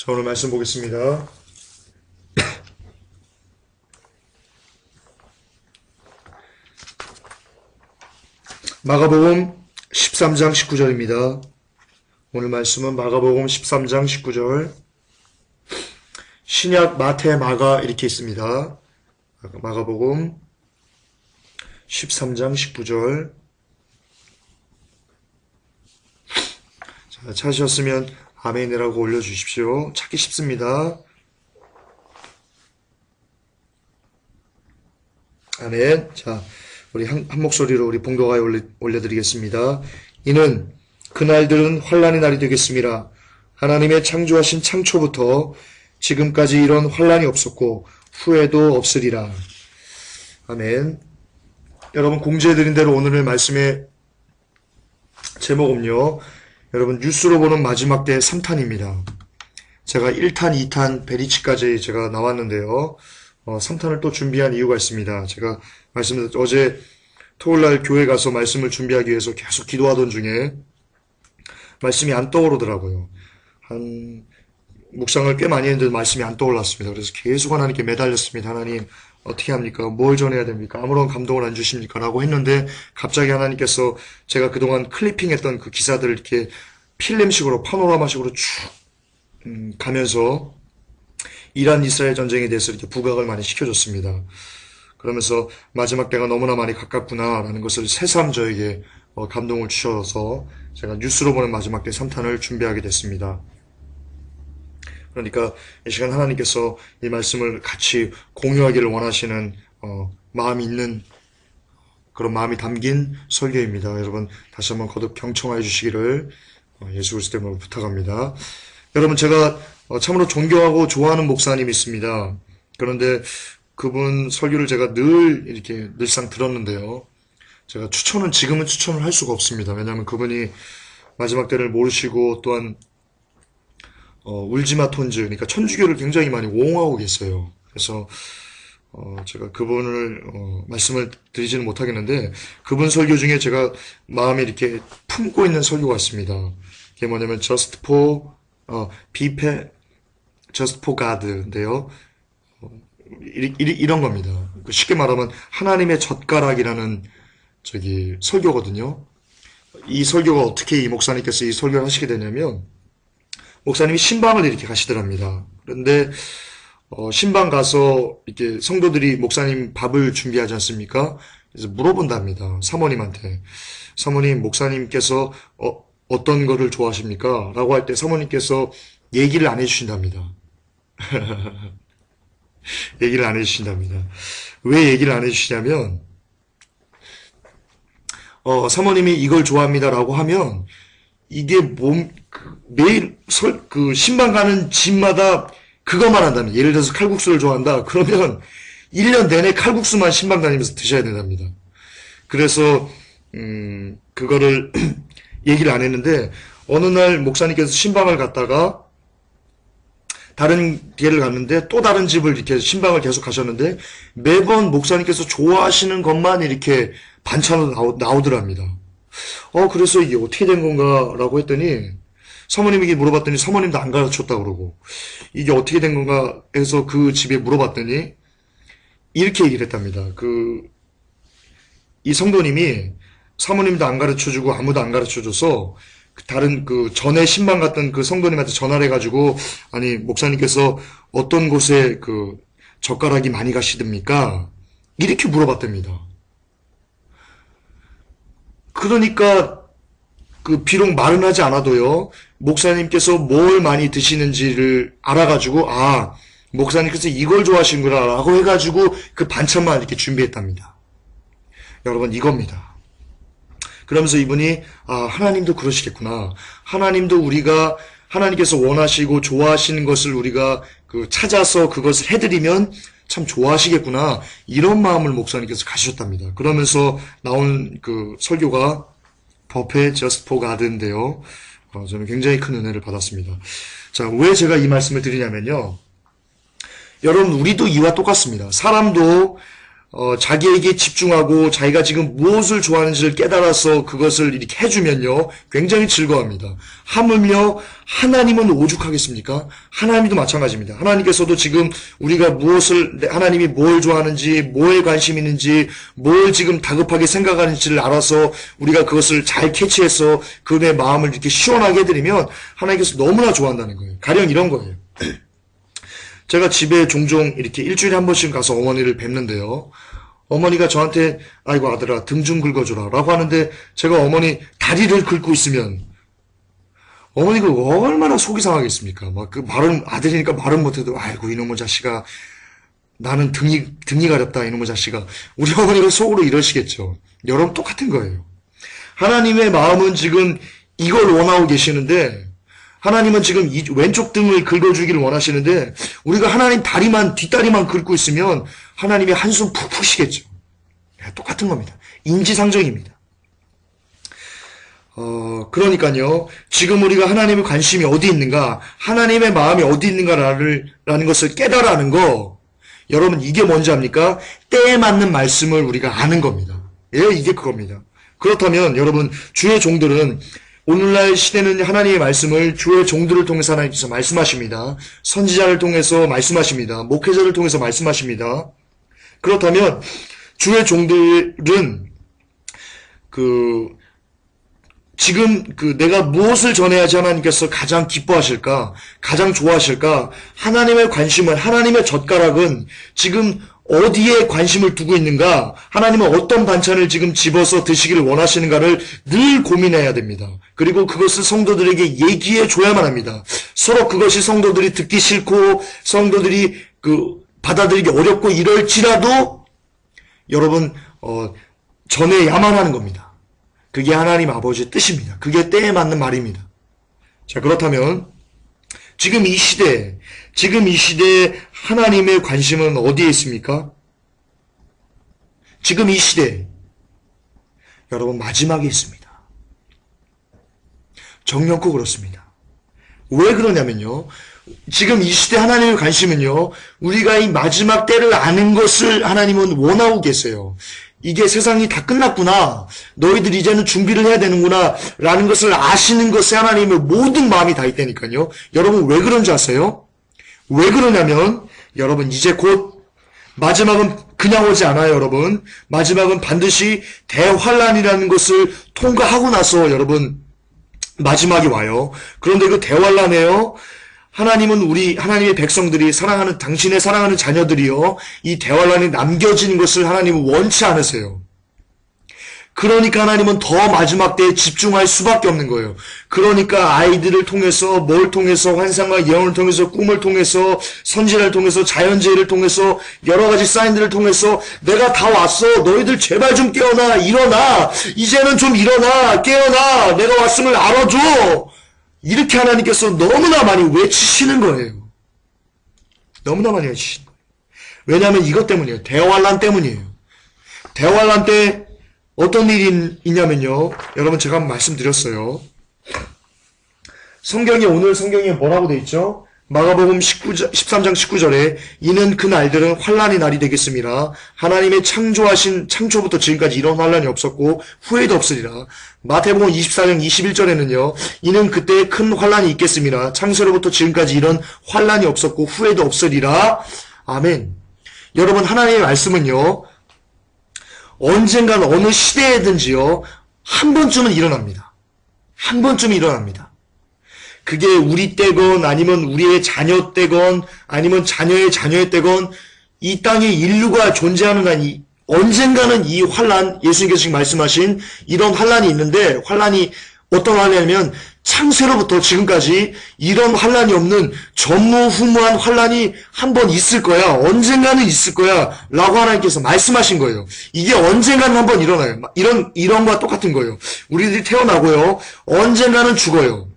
자, 오늘 말씀 보겠습니다. 마가복음 13장 19절입니다. 오늘 말씀은 마가복음 13장 19절. 신약 마태 마가 이렇게 있습니다. 마가복음 13장 19절. 자, 찾으셨으면 아멘이라고 올려주십시오. 찾기 쉽습니다. 아멘. 자, 우리 한 목소리로 우리 봉도가에 올려드리겠습니다. 이는 그날들은 환난의 날이 되겠습니다. 하나님의 창조하신 창초부터 지금까지 이런 환난이 없었고 후에도 없으리라. 아멘. 여러분, 공지해드린 대로 오늘의 말씀의 제목은요, 여러분 뉴스로 보는 마지막 때 3탄입니다. 제가 1탄, 2탄, 베리치까지 제가 나왔는데요. 3탄을 또 준비한 이유가 있습니다. 제가 어제 토요일날 교회 가서 말씀을 준비하기 위해서 계속 기도하던 중에 말씀이 안 떠오르더라고요. 묵상을 꽤 많이 했는데 말씀이 안 떠올랐습니다. 그래서 계속 하나님께 매달렸습니다. 하나님, 어떻게 합니까? 뭘 전해야 됩니까? 아무런 감동을 안 주십니까? 라고 했는데 갑자기 하나님께서 제가 그동안 클리핑했던 그 기사들을 이렇게 필름식으로 파노라마식으로 쭉 가면서 이란 이스라엘 전쟁에 대해서 이렇게 부각을 많이 시켜줬습니다. 그러면서 마지막 때가 너무나 많이 가깝구나라는 것을 새삼 저에게 감동을 주셔서 제가 뉴스로 보는 마지막 때 3탄을 준비하게 됐습니다. 그러니까 이 시간 하나님께서 이 말씀을 같이 공유하기를 원하시는 마음이 있는 그런 마음이 담긴 설교입니다. 여러분 다시 한번 거듭 경청하여 주시기를 예수 그리스도 이름으로 부탁합니다. 여러분, 제가 참으로 존경하고 좋아하는 목사님이 있습니다. 그런데 그분 설교를 제가 늘상 들었는데요. 제가 지금은 추천을 할 수가 없습니다. 왜냐하면 그분이 마지막 때를 모르시고 또한 울지마 톤즈, 그러니까 천주교를 굉장히 많이 옹호하고 계세요. 그래서 제가 그분을 말씀을 드리지는 못하겠는데 그분 설교 중에 제가 마음에 이렇게 품고 있는 설교가 있습니다. 그게 뭐냐면 Just for God인데요. 이런 겁니다. 쉽게 말하면 하나님의 젓가락이라는 설교거든요. 이 설교가 어떻게 이 목사님께서 이 설교를 하시게 되냐면 목사님이 신방을 이렇게 가시더랍니다. 그런데 신방 가서 이렇게 성도들이 목사님 밥을 준비하지 않습니까? 그래서 물어본답니다. 사모님한테. 사모님, 목사님께서 어떤 거를 좋아하십니까? 라고 할 때 사모님께서 얘기를 안 해주신답니다. 얘기를 안 해주신답니다. 왜 얘기를 안 해주시냐면 사모님이 이걸 좋아합니다라고 하면 이게 매일 신방 가는 집마다 그것만 한다면, 예를 들어서 칼국수를 좋아한다 그러면 1년 내내 칼국수만 신방 다니면서 드셔야 된답니다. 그래서 그거를 얘기를 안 했는데 어느 날 목사님께서 신방을 갔다가 다른 데를 갔는데 또 다른 집을 이렇게 신방을 계속 가셨는데 매번 목사님께서 좋아하시는 것만 이렇게 반찬으로 나오더랍니다. 그래서 이게 어떻게 된 건가 라고 했더니 사모님에게 물어봤더니 사모님도 안 가르쳤다고 그러고 이게 어떻게 된 건가 해서 그 집에 물어봤더니 이렇게 얘기를 했답니다. 이 성도님이 사모님도 안 가르쳐주고 아무도 안 가르쳐줘서 다른 전에 신방 갔던 그 성도님한테 전화를 해가지고 아니 목사님께서 어떤 곳에 젓가락이 많이 가시듭니까? 이렇게 물어봤답니다. 그러니까 비록 말은 하지 않아도요 목사님께서 뭘 많이 드시는지를 알아가지고 목사님께서 이걸 좋아하시는구나 라고 해가지고 그 반찬만 이렇게 준비했답니다. 여러분, 이겁니다. 그러면서 이분이 하나님도 그러시겠구나. 하나님께서 원하시고 좋아하시는 것을 우리가 찾아서 그것을 해드리면 참 좋아하시겠구나. 이런 마음을 목사님께서 가지셨답니다. 그러면서 나온 설교가 버페 Just for God인데요. 저는 굉장히 큰 은혜를 받았습니다. 자, 왜 제가 이 말씀을 드리냐면요. 여러분, 우리도 이와 똑같습니다. 사람도 자기에게 집중하고 자기가 지금 무엇을 좋아하는지를 깨달아서 그것을 이렇게 해주면요, 굉장히 즐거워합니다. 하물며 하나님은 오죽하겠습니까? 하나님도 마찬가지입니다. 하나님께서도 지금 우리가 하나님이 뭘 좋아하는지, 뭐에 관심 있는지, 뭘 지금 다급하게 생각하는지를 알아서 우리가 그것을 잘 캐치해서 그의 마음을 이렇게 시원하게 해드리면 하나님께서 너무나 좋아한다는 거예요. 가령 이런 거예요. 제가 집에 종종 이렇게 일주일에 한 번씩 가서 어머니를 뵙는데요. 어머니가 저한테 아이고 아들아 등 좀 긁어주라 라고 하는데 제가 어머니 다리를 긁고 있으면 어머니가 얼마나 속이 상하겠습니까? 막 그 말은 아들이니까 말은 못해도 아이고 이놈의 자식아 나는 등이 가렵다 이놈의 자식아 우리 어머니가 속으로 이러시겠죠. 여러분 똑같은 거예요. 하나님의 마음은 지금 이걸 원하고 계시는데 하나님은 지금 이 왼쪽 등을 긁어주기를 원하시는데 우리가 하나님 뒷다리만 긁고 있으면 하나님이 한숨 푹푹 쉬겠죠. 똑같은 겁니다. 인지상정입니다. 그러니까요. 지금 우리가 하나님의 관심이 어디 있는가, 하나님의 마음이 어디 있는가라는 것을 깨달아는 거, 여러분 이게 뭔지 압니까? 때에 맞는 말씀을 우리가 아는 겁니다. 예, 이게 그겁니다. 그렇다면 여러분 주의 종들은 오늘날 시대는 하나님의 말씀을 주의 종들을 통해서 하나님께서 말씀하십니다. 선지자를 통해서 말씀하십니다. 목회자를 통해서 말씀하십니다. 그렇다면 주의 종들은 지금 내가 무엇을 전해야지 하나님께서 가장 기뻐하실까? 가장 좋아하실까? 하나님의 관심은, 하나님의 젓가락은 지금 어디에 관심을 두고 있는가? 하나님은 어떤 반찬을 지금 집어서 드시기를 원하시는가를 늘 고민해야 됩니다. 그리고 그것을 성도들에게 얘기해 줘야만 합니다. 서로 그것이 성도들이 듣기 싫고 성도들이 받아들이기 어렵고 이럴지라도 여러분 전해야만 하는 겁니다. 그게 하나님 아버지의 뜻입니다. 그게 때에 맞는 말입니다. 자, 그렇다면 지금 이 시대에 하나님의 관심은 어디에 있습니까? 지금 이 시대에 여러분 마지막에 있습니다. 정령코 그렇습니다. 왜 그러냐면요. 지금 이 시대 하나님의 관심은요. 우리가 이 마지막 때를 아는 것을 하나님은 원하고 계세요. 이게 세상이 다 끝났구나. 너희들 이제는 준비를 해야 되는구나. 라는 것을 아시는 것에 하나님의 모든 마음이 다 있다니까요. 여러분 왜 그런지 아세요? 왜 그러냐면 여러분 이제 곧 마지막은 그냥 오지 않아요. 여러분 마지막은 반드시 대환란이라는 것을 통과하고 나서 여러분 마지막이 와요. 그런데 그 대환란에요. 하나님은 하나님의 백성들이 당신의 사랑하는 자녀들이요. 이 대환란에 남겨지는 것을 하나님은 원치 않으세요. 그러니까 하나님은 더 마지막 때에 집중할 수밖에 없는 거예요. 그러니까 아이들을 통해서, 뭘 통해서, 환상과 예언을 통해서, 꿈을 통해서, 선지자를 통해서, 자연재해를 통해서, 여러 가지 사인들을 통해서 내가 다 왔어. 너희들 제발 좀 깨어나. 일어나. 이제는 좀 일어나. 깨어나. 내가 왔음을 알아줘. 이렇게 하나님께서 너무나 많이 외치시는 거예요. 너무나 많이 외치시는 거예요. 왜냐하면 이것 때문이에요. 대환란 때문이에요. 대환란 때 어떤 일이 있냐면요. 여러분 제가 한번 말씀드렸어요. 오늘 성경에 뭐라고 돼 있죠? 마가복음 13장 19절에 이는 그 날들은 환란의 날이 되겠습니다. 하나님의 창조부터 지금까지 이런 환란이 없었고 후에도 없으리라. 마태복음 24장 21절에는요. 이는 그때 큰 환란이 있겠습니다. 창세로부터 지금까지 이런 환란이 없었고 후에도 없으리라. 아멘. 여러분 하나님의 말씀은요. 언젠가는 어느 시대에든지요. 한 번쯤은 일어납니다. 한 번쯤 일어납니다. 그게 우리 때건 아니면 우리의 자녀 때건 아니면 자녀의 자녀의 때건 이 땅에 인류가 존재하는 한 언젠가는 이 환란, 예수님께서 지금 말씀하신 이런 환란이 있는데 환란이 어떤 환란이냐면 창세로부터 지금까지 이런 환란이 없는 전무후무한 환란이 한 번 있을 거야. 언젠가는 있을 거야. 라고 하나님께서 말씀하신 거예요. 이게 언젠가는 한 번 일어나요. 이런 거와 똑같은 거예요. 우리들이 태어나고요. 언젠가는 죽어요.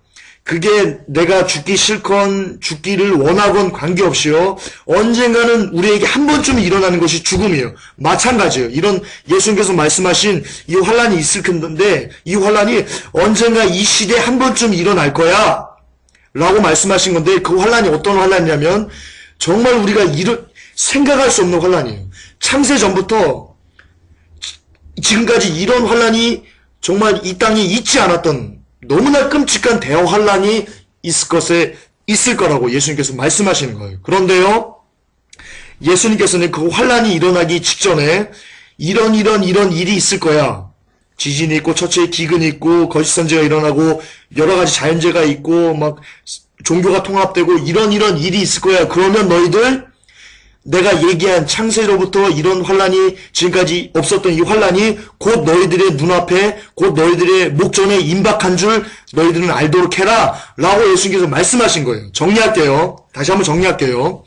그게 내가 죽기를 원하건 관계없이요. 언젠가는 우리에게 한 번쯤 일어나는 것이 죽음이에요. 마찬가지예요. 이런 예수님께서 말씀하신 이 환란이 있을 텐데 이 환란이 언젠가 이 시대에 한 번쯤 일어날 거야. 라고 말씀하신 건데 그 환란이 어떤 환란이냐면 정말 우리가 생각할 수 없는 환란이에요. 창세 전부터 지금까지 이런 환란이 정말 이 땅에 있지 않았던 너무나 끔찍한 대환란이 있을 거라고 예수님께서 말씀하시는 거예요. 그런데요, 예수님께서는 그 환란이 일어나기 직전에 이런 일이 있을 거야. 지진이 있고 처처의 기근이 있고 거짓 선지가 일어나고 여러 가지 자연재해가 있고 막 종교가 통합되고 이런 일이 있을 거야. 그러면 너희들 내가 얘기한 창세로부터 이런 환란이 지금까지 없었던 이 환란이 곧 너희들의 눈앞에 곧 너희들의 목전에 임박한 줄 너희들은 알도록 해라 라고 예수님께서 말씀하신 거예요. 정리할게요. 다시 한번 정리할게요.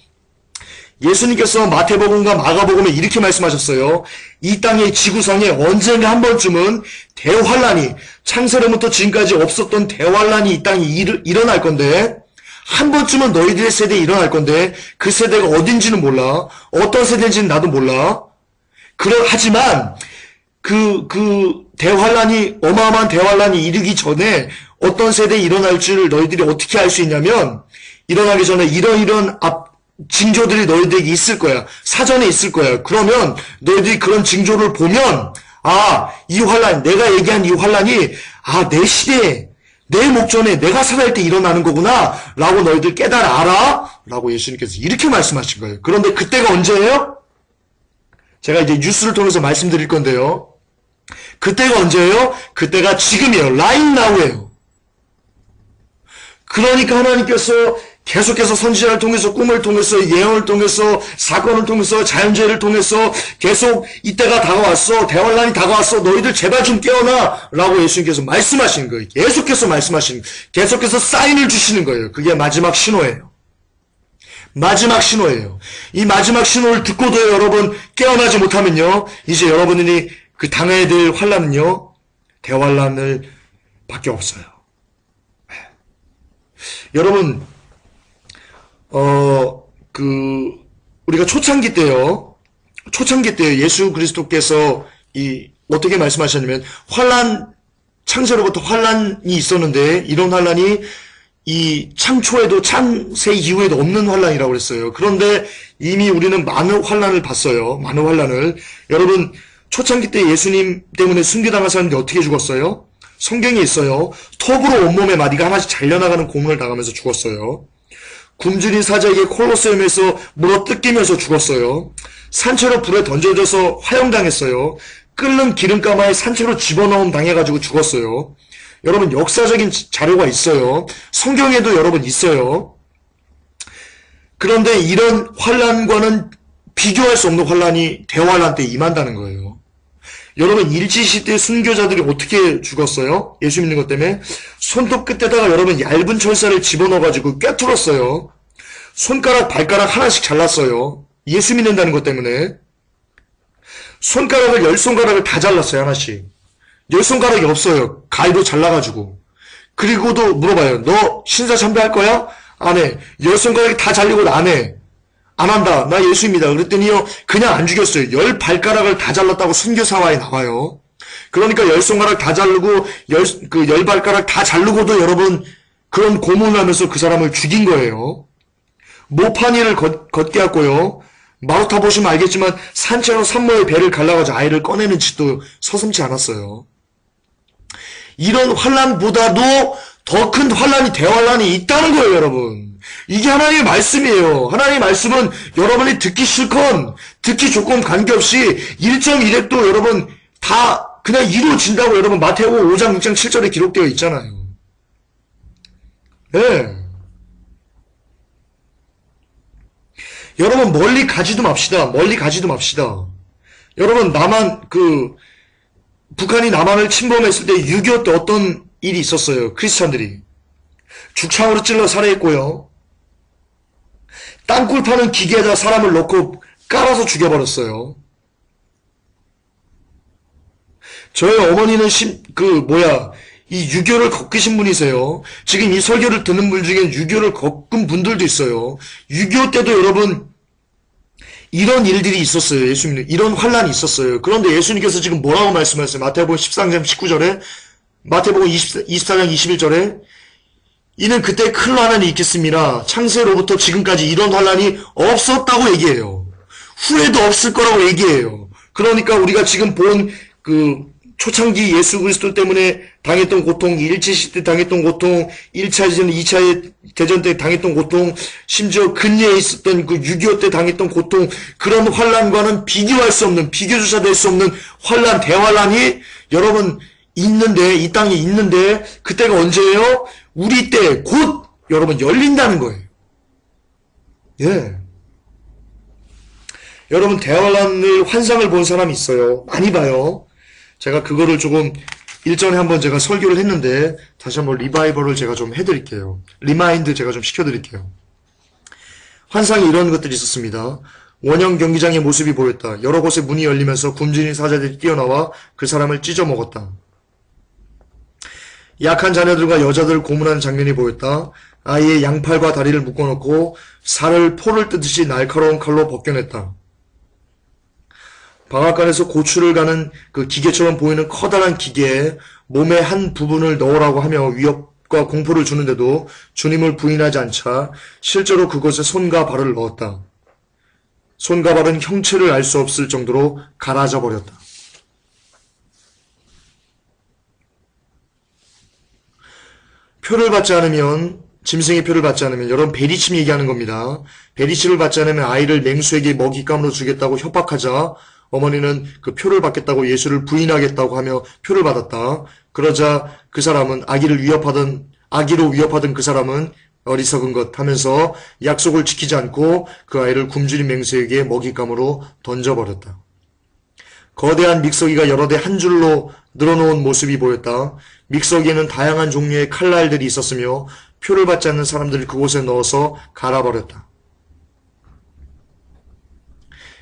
예수님께서 마태복음과 마가복음에 이렇게 말씀하셨어요. 이 땅의 지구상에 언젠가 한 번쯤은 대환란이 창세로부터 지금까지 없었던 대환란이 이 땅에 일어날 건데 한 번쯤은 너희들의 세대에 일어날 건데 그 세대가 어딘지는 몰라. 어떤 세대인지는 나도 몰라. 하지만 그 대환란이 어마어마한 대환란이 이르기 전에 어떤 세대에 일어날 줄 너희들이 어떻게 알 수 있냐면 일어나기 전에 이런 징조들이 너희들에게 있을 거야. 사전에 있을 거야. 그러면 너희들이 그런 징조를 보면 이 환란, 내가 얘기한 이 환란이 내 시대에 내 목전에 내가 살아갈 때 일어나는 거구나 라고 너희들 깨달아라 라고 예수님께서 이렇게 말씀하신 거예요. 그런데 그때가 언제예요? 제가 이제 뉴스를 통해서 말씀드릴 건데요. 그때가 언제예요? 그때가 지금이에요. right now예요. 그러니까 하나님께서 계속해서 선지자를 통해서 꿈을 통해서 예언을 통해서 사건을 통해서 자연재해를 통해서 계속 이때가 다가왔어. 대환란이 다가왔어. 너희들 제발 좀 깨어나 라고 예수님께서 말씀하시는 거예요. 계속해서 말씀하시는 거예요. 계속해서 사인을 주시는 거예요. 그게 마지막 신호예요. 마지막 신호예요. 이 마지막 신호를 듣고도 여러분 깨어나지 못하면요. 이제 여러분들이 그 당해야 될 환란은요. 대환란을 밖에 없어요. 여러분 우리가 초창기 때요 예수 그리스도께서 어떻게 말씀하셨냐면 창세로부터 환란이 있었는데 이런 환란이 이 창초에도 창세 이후에도 없는 환란이라고 그랬어요. 그런데 이미 우리는 많은 환란을 봤어요. 많은 환란을. 여러분 초창기 때 예수님 때문에 순교당한 사람들이 어떻게 죽었어요? 성경에 있어요. 톱으로 온몸에 마디가 하나씩 잘려나가는 고문을 당하면서 죽었어요. 굶주린 사자에게 콜로세움에서 물어 뜯기면서 죽었어요. 산채로 불에 던져져서 화형당했어요. 끓는 기름가마에 산채로 집어넣음 당해가지고 죽었어요. 여러분 역사적인 자료가 있어요. 성경에도 여러분 있어요. 그런데 이런 환란과는 비교할 수 없는 환란이 대환란 때 임한다는 거예요. 여러분 일제시대 순교자들이 어떻게 죽었어요? 예수 믿는 것 때문에 손톱 끝에다가 여러분 얇은 철사를 집어넣어가지고 꿰뚫었어요. 손가락 발가락 하나씩 잘랐어요. 예수 믿는다는 것 때문에 손가락을 10손가락을 다 잘랐어요. 하나씩 10손가락이 없어요. 가위로 잘라가지고. 그리고도 물어봐요. 너 신사 참배할 거야? 안 해. 10손가락이 다 잘리고 안 해. 안 한다. 나 예수입니다. 그랬더니요, 그냥 안 죽였어요. 10발가락을 다 잘랐다고 순교사화에 나와요. 그러니까 10손가락 다 자르고, 10발가락 다 자르고도 여러분, 그런 고문을 하면서 그 사람을 죽인 거예요. 모파니를 걷게 했고요. 마루타 보시면 알겠지만, 산채로 산모의 배를 갈라가지고 아이를 꺼내는 짓도 서슴지 않았어요. 이런 환란보다도 더 큰 환란이 대환란이 있다는 거예요, 여러분. 이게 하나님의 말씀이에요. 하나님의 말씀은 여러분이 듣기 싫건 듣기 좋건 관계없이 1.1획도 여러분 다 그냥 이루어진다고 여러분 마태복음 5장 6장 7절에 기록되어 있잖아요. 네. 여러분 멀리 가지도 맙시다. 멀리 가지도 맙시다. 여러분 북한이 남한을 침범했을 때 6.25 때 어떤 일이 있었어요. 크리스찬들이 죽창으로 찔러 살해했고요. 땅굴 파는 기계에다 사람을 넣고 깔아서 죽여버렸어요. 저희 어머니는 이 6.25를 겪으신 분이세요. 지금 이 설교를 듣는 분 중에 6.25를 겪은 분들도 있어요. 6.25 때도 여러분 이런 일들이 있었어요. 예수님 이런 환란이 있었어요. 그런데 예수님께서 지금 뭐라고 말씀하셨어요? 마태복음 13장 19절에 마태복음 24장 21절에 이는 그때 큰 환란이 있겠습니다. 창세로부터 지금까지 이런 환란이 없었다고 얘기해요. 후회도 없을 거라고 얘기해요. 그러니까 우리가 지금 본 그 초창기 예수 그리스도 때문에 당했던 고통, 1차 시대 당했던 고통, 1차 대전, 2차 대전 때 당했던 고통, 심지어 근래에 있었던 그 6.25 때 당했던 고통, 그런 환란과는 비교할 수 없는, 비교조차 될 수 없는 환란, 대환란이 여러분 있는데, 이 땅에 있는데, 그때가 언제예요? 우리 때 곧 여러분 열린다는 거예요. 예. 여러분 대환란을 환상을 본 사람이 있어요. 많이 봐요. 제가 그거를 조금 일전에 한번 제가 설교를 했는데 다시 한번 리바이벌을 제가 좀 해드릴게요. 리마인드 제가 좀 시켜드릴게요. 환상에 이런 것들이 있었습니다. 원형 경기장의 모습이 보였다. 여러 곳에 문이 열리면서 굶주린 사자들이 뛰어나와 그 사람을 찢어먹었다. 약한 자녀들과 여자들을 고문하는 장면이 보였다. 아이의 양팔과 다리를 묶어놓고 살을 포를 뜨듯이 날카로운 칼로 벗겨냈다. 방앗간에서 고추를 가는 그 기계처럼 보이는 커다란 기계에 몸의 한 부분을 넣으라고 하며 위협과 공포를 주는데도 주님을 부인하지 않자 실제로 그곳에 손과 발을 넣었다. 손과 발은 형체를 알 수 없을 정도로 갈아져 버렸다. 표를 받지 않으면, 짐승의 표를 받지 않으면, 여러분 베리침 얘기하는 겁니다. 베리침을 받지 않으면 아이를 맹수에게 먹잇감으로 주겠다고 협박하자 어머니는 그 표를 받겠다고 예수를 부인하겠다고 하며 표를 받았다. 그러자 그 사람은 아기로 위협하던 그 사람은 어리석은 것 하면서 약속을 지키지 않고 그 아이를 굶주린 맹수에게 먹잇감으로 던져버렸다. 거대한 믹서기가 여러 대 한 줄로 늘어놓은 모습이 보였다. 믹서기에는 다양한 종류의 칼날들이 있었으며 표를 받지 않는 사람들을 그곳에 넣어서 갈아버렸다.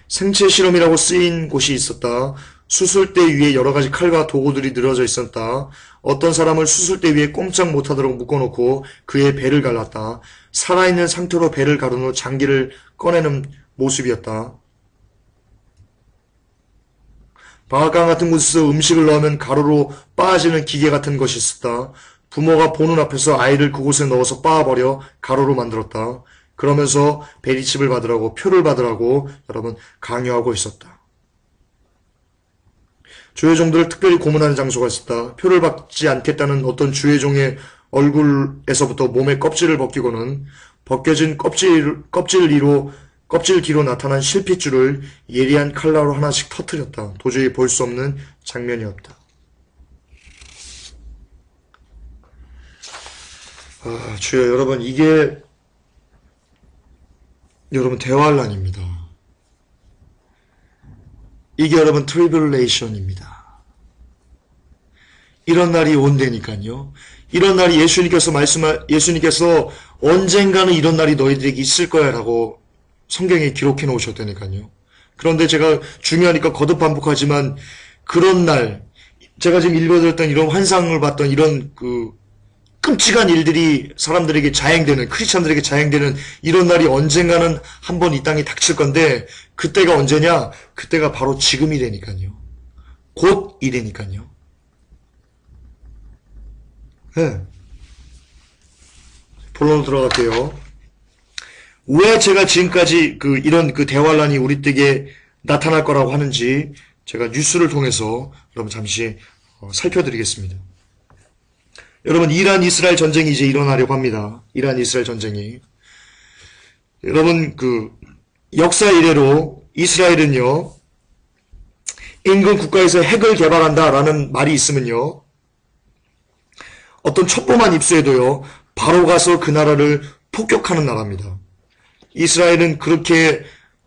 생체 실험이라고 쓰인 곳이 있었다. 수술대 위에 여러 가지 칼과 도구들이 늘어져 있었다. 어떤 사람을 수술대 위에 꼼짝 못하도록 묶어놓고 그의 배를 갈랐다. 살아있는 상태로 배를 가른 후 장기를 꺼내는 모습이었다. 방앗간 같은 곳에서 음식을 넣으면 가루로 빻아지는 기계 같은 것이 있었다. 부모가 보는 앞에서 아이를 그곳에 넣어서 빻아버려 가루로 만들었다. 그러면서 베리칩을 받으라고, 표를 받으라고 여러분 강요하고 있었다. 주의종들을 특별히 고문하는 장소가 있었다. 표를 받지 않겠다는 어떤 주의종의 얼굴에서부터 몸의 껍질을 벗기고는 벗겨진 껍질 뒤로 나타난 실핏줄을 예리한 칼날로 하나씩 터뜨렸다. 도저히 볼 수 없는 장면이었다. 주여, 여러분, 이게 여러분 대환란입니다. 이게 여러분 트리블레이션입니다. 이런 날이 온다니까요. 이런 날이 예수님께서 언젠가는 이런 날이 너희들에게 있을 거야라고 성경에 기록해 놓으셨다니까요. 그런데 제가 중요하니까 거듭 반복하지만 그런 날, 제가 지금 읽어드렸던 이런 환상을 봤던 이런 끔찍한 일들이 사람들에게 자행되는, 크리스찬들에게 자행되는 이런 날이 언젠가는 한번 이 땅에 닥칠 건데, 그때가 언제냐? 그때가 바로 지금이라니까요. 곧 이래니까요. 네. 본론으로 들어갈게요. 왜 제가 지금까지 이런 대환란이 우리 댁에 나타날 거라고 하는지 제가 뉴스를 통해서 여러분 잠시 살펴드리겠습니다. 여러분, 이란 이스라엘 전쟁이 이제 일어나려고 합니다. 이란 이스라엘 전쟁이. 여러분, 역사 이래로 이스라엘은요, 인근 국가에서 핵을 개발한다라는 말이 있으면요, 어떤 첩보만 입수해도요, 바로 가서 그 나라를 폭격하는 나라입니다. 이스라엘은 그렇게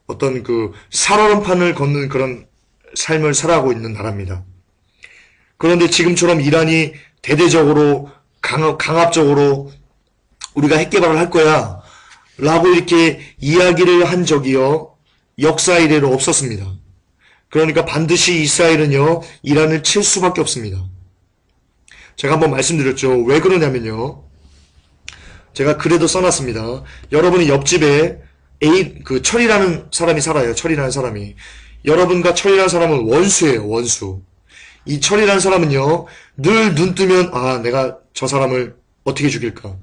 어떤 살얼음판을 걷는 그런 삶을 살아가고 있는 나라입니다. 그런데 지금처럼 이란이 대대적으로 강압적으로 우리가 핵 개발을 할 거야 라고 이렇게 이야기를 한 적이요, 역사 이래로 없었습니다. 그러니까 반드시 이스라엘은요, 이란을 칠 수밖에 없습니다. 제가 한번 말씀드렸죠. 왜 그러냐면요, 제가 글에도 써놨습니다. 여러분이 옆집에 철이라는 사람이 살아요. 철이라는 사람이. 여러분과 철이라는 사람은 원수예요. 원수. 이 철이라는 사람은요, 늘 눈 뜨면 내가 저 사람을 어떻게 죽일까?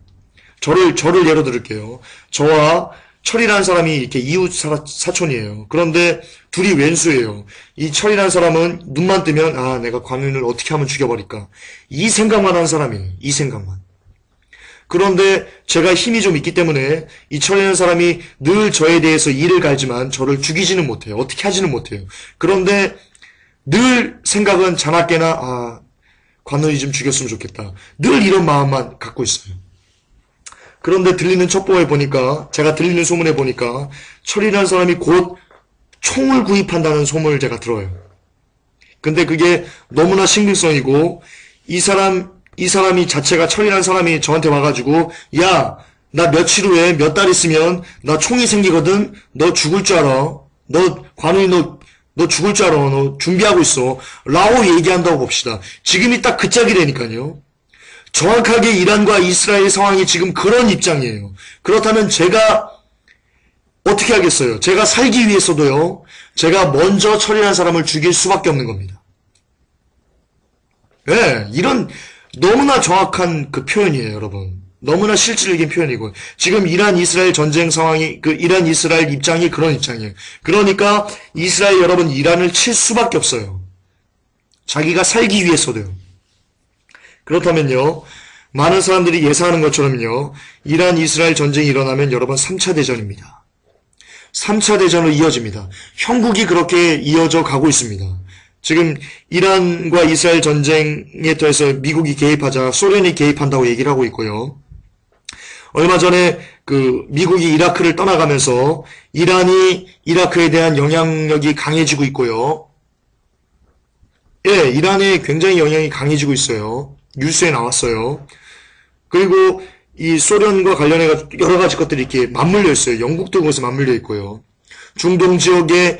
저를 예로 들을게요. 저와 철이라는 사람이 이렇게 이웃 사촌이에요. 그런데 둘이 왼수예요. 이 철이라는 사람은 눈만 뜨면 아 내가 관운을 어떻게 하면 죽여버릴까 이 생각만 하는 사람이에요. 이 생각만. 그런데 제가 힘이 좀 있기 때문에 이 철이라는 사람이 늘 저에 대해서 이를 갈지만 저를 죽이지는 못해요. 어떻게 하지는 못해요. 그런데 늘 생각은 자나깨나 아 관운이 좀 죽였으면 좋겠다. 늘 이런 마음만 갖고 있어요. 그런데 들리는 첩보에 보니까 제가 들리는 소문에 보니까 철이라는 사람이 곧 총을 구입한다는 소문을 제가 들어요. 근데 그게 너무나 신빙성이고 이 사람이 자체가 철이라는 사람이 저한테 와가지고 야, 나 며칠 후에 몇 달 있으면 나 총이 생기거든. 너 죽을 줄 알아. 관우이 너 죽을 줄 알아. 너 준비하고 있어. 라고 얘기한다고 봅시다. 지금이 딱 그 짝이라니까요. 정확하게 이란과 이스라엘 상황이 지금 그런 입장이에요. 그렇다면 제가 어떻게 하겠어요? 제가 살기 위해서도요. 제가 먼저 철이라는 사람을 죽일 수밖에 없는 겁니다. 네, 이런 너무나 정확한 그 표현이에요, 여러분. 너무나 실질적인 표현이고 지금 이란 이스라엘 전쟁 상황이 그 이란 이스라엘 입장이 그런 입장이에요. 그러니까 이스라엘 여러분 이란을 칠 수밖에 없어요. 자기가 살기 위해서도요. 그렇다면요. 많은 사람들이 예상하는 것처럼요. 이란 이스라엘 전쟁이 일어나면 여러분 3차 대전입니다. 3차 대전으로 이어집니다. 형국이 그렇게 이어져 가고 있습니다. 지금 이란과 이스라엘 전쟁에 더해서 미국이 개입하자 소련이 개입한다고 얘기를 하고 있고요. 얼마 전에 그 미국이 이라크를 떠나가면서 이란이 이라크에 대한 영향력이 강해지고 있고요. 예, 이란에 굉장히 영향이 강해지고 있어요. 뉴스에 나왔어요. 그리고 이 소련과 관련해 여러 가지 것들이 이렇게 맞물려 있어요. 영국도 그것에 맞물려 있고요. 중동 지역의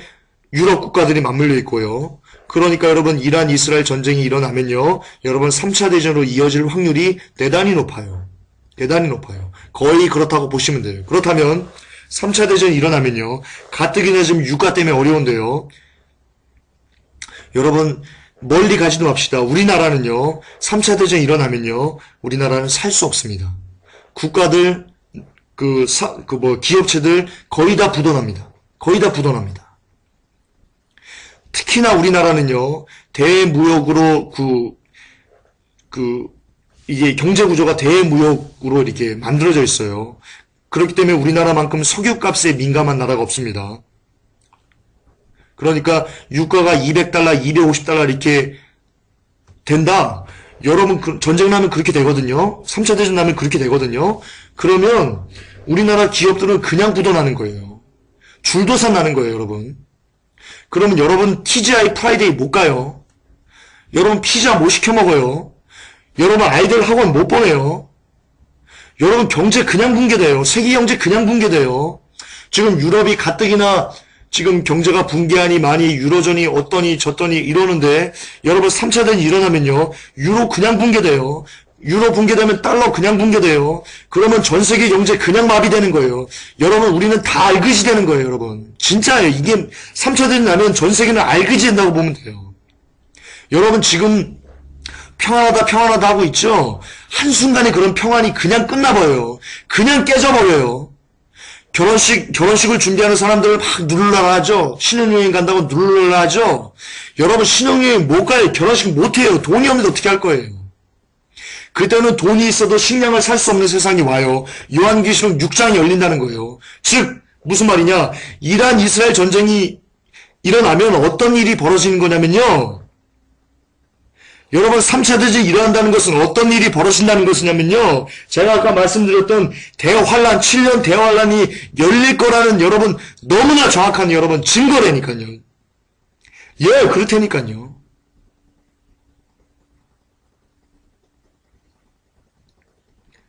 유럽 국가들이 맞물려 있고요. 그러니까 여러분 이란 이스라엘 전쟁이 일어나면요. 여러분 3차 대전으로 이어질 확률이 대단히 높아요. 대단히 높아요. 거의 그렇다고 보시면 돼요. 그렇다면 3차 대전이 일어나면요. 가뜩이나 지금 유가 때문에 어려운데요. 여러분 멀리 가지도 맙시다. 우리나라는요. 3차 대전이 일어나면요. 우리나라는 살 수 없습니다. 국가들 기업체들 거의 다 부도납니다. 거의 다 부도납니다. 특히나 우리나라는요. 대무역으로 이게 경제 구조가 대무역으로 이렇게 만들어져 있어요. 그렇기 때문에 우리나라만큼 석유값에 민감한 나라가 없습니다. 그러니까 유가가 200달러, 250달러 이렇게 된다. 여러분 전쟁 나면 그렇게 되거든요. 3차 대전 나면 그렇게 되거든요. 그러면 우리나라 기업들은 그냥 부도나는 거예요. 줄도산 나는 거예요, 여러분. 그러면 여러분 TGI 프라이데이 못 가요. 여러분 피자 못 시켜 먹어요. 여러분 아이들 학원 못 보내요. 여러분 경제 그냥 붕괴돼요. 세계 경제 그냥 붕괴돼요. 지금 유럽이 가뜩이나 지금 경제가 붕괴하니 많이 유로존이 어떠니 저떠니 이러는데 여러분 3차 대전이 일어나면요. 유로 그냥 붕괴돼요. 유로 붕괴되면 달러 그냥 붕괴돼요. 그러면 전 세계 경제 그냥 마비되는 거예요. 여러분 우리는 다 알그지 되는 거예요. 여러분 진짜예요. 이게 3차 대전 나면 전 세계는 알그지 된다고 보면 돼요. 여러분 지금 평안하다 하고 있죠. 한순간에 그런 평안이 그냥 끝나버려요. 그냥 깨져버려요. 결혼식을 준비하는 사람들을 막 누르라 하죠. 신혼여행 간다고 누르라 하죠. 여러분 신혼여행 못 가요. 결혼식 못 해요. 돈이 없는데 어떻게 할 거예요. 그때는 돈이 있어도 식량을 살 수 없는 세상이 와요. 요한계시록 6장이 열린다는 거예요. 즉 무슨 말이냐. 이란 이스라엘 전쟁이 일어나면 어떤 일이 벌어지는 거냐면요. 여러분 3차 대전이 일어난다는 것은 어떤 일이 벌어진다는 것이냐면요. 제가 아까 말씀드렸던 대환란 7년 대환란이 열릴 거라는 여러분 너무나 정확한 여러분 증거라니까요. 예, 그렇다니까요.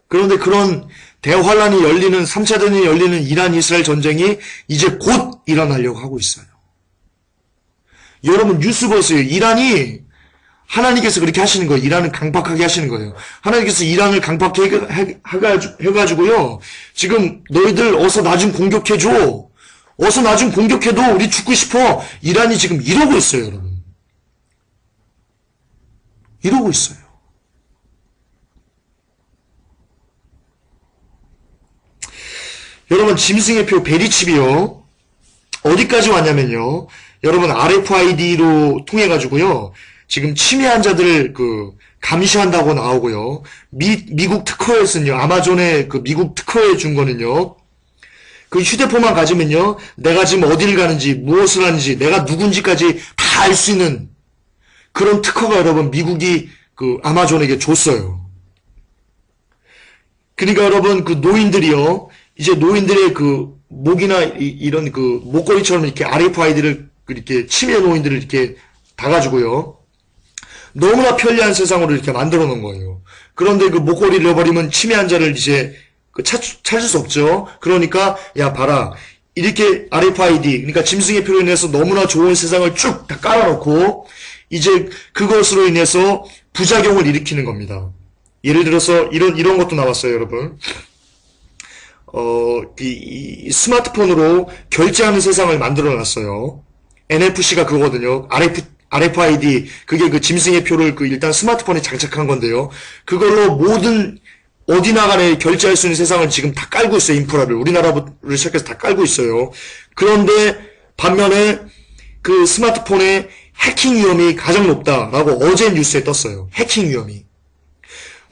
그런데 그런 대환란이 열리는 3차 대전이 열리는 이란 이스라엘 전쟁이 이제 곧 일어나려고 하고 있어요. 여러분 뉴스 보세요. 이란이 하나님께서 그렇게 하시는 거예요. 이란을 강박하게 하시는 거예요. 하나님께서 이란을 강박하게 해가지고요. 지금 너희들 어서 나 좀 공격해줘. 어서 나 좀 공격해도 우리 죽고 싶어. 이란이 지금 이러고 있어요, 여러분. 이러고 있어요. 여러분 짐승의 표 베리칩이요. 어디까지 왔냐면요. 여러분 RFID로 통해 가지고요. 지금 치매 환자들을 감시한다고 나오고요. 미국 특허에서는요. 아마존의 미국 특허에 준 거는요. 그 휴대폰만 가지면요. 내가 지금 어디를 가는지, 무엇을 하는지, 내가 누군지까지 다 알 수 있는 그런 특허가 여러분 미국이 아마존에게 줬어요. 그러니까 여러분 노인들이요. 이제 노인들의 목이나 이런 목걸이처럼 이렇게 RFID를 이렇게 치매 노인들을 이렇게 다가지고요. 너무나 편리한 세상으로 이렇게 만들어 놓은 거예요. 그런데 목걸이를 잃어버리면 치매 환자를 이제 찾을 수 없죠. 그러니까 야 봐라. 이렇게 RFID 그러니까 짐승의 표로 인해서 너무나 좋은 세상을 쭉 다 깔아놓고 이제 그것으로 인해서 부작용을 일으키는 겁니다. 예를 들어서 이런 것도 나왔어요, 여러분. 이 스마트폰으로 결제하는 세상을 만들어 놨어요. NFC가 그거거든요. RFID, 그게 짐승의 표를 일단 스마트폰에 장착한 건데요. 그걸로 모든 어디 나가네 결제할 수 있는 세상을 지금 다 깔고 있어요, 인프라를. 우리나라를 시작해서 다 깔고 있어요. 그런데 반면에 스마트폰의 해킹 위험이 가장 높다라고 어제 뉴스에 떴어요. 해킹 위험이.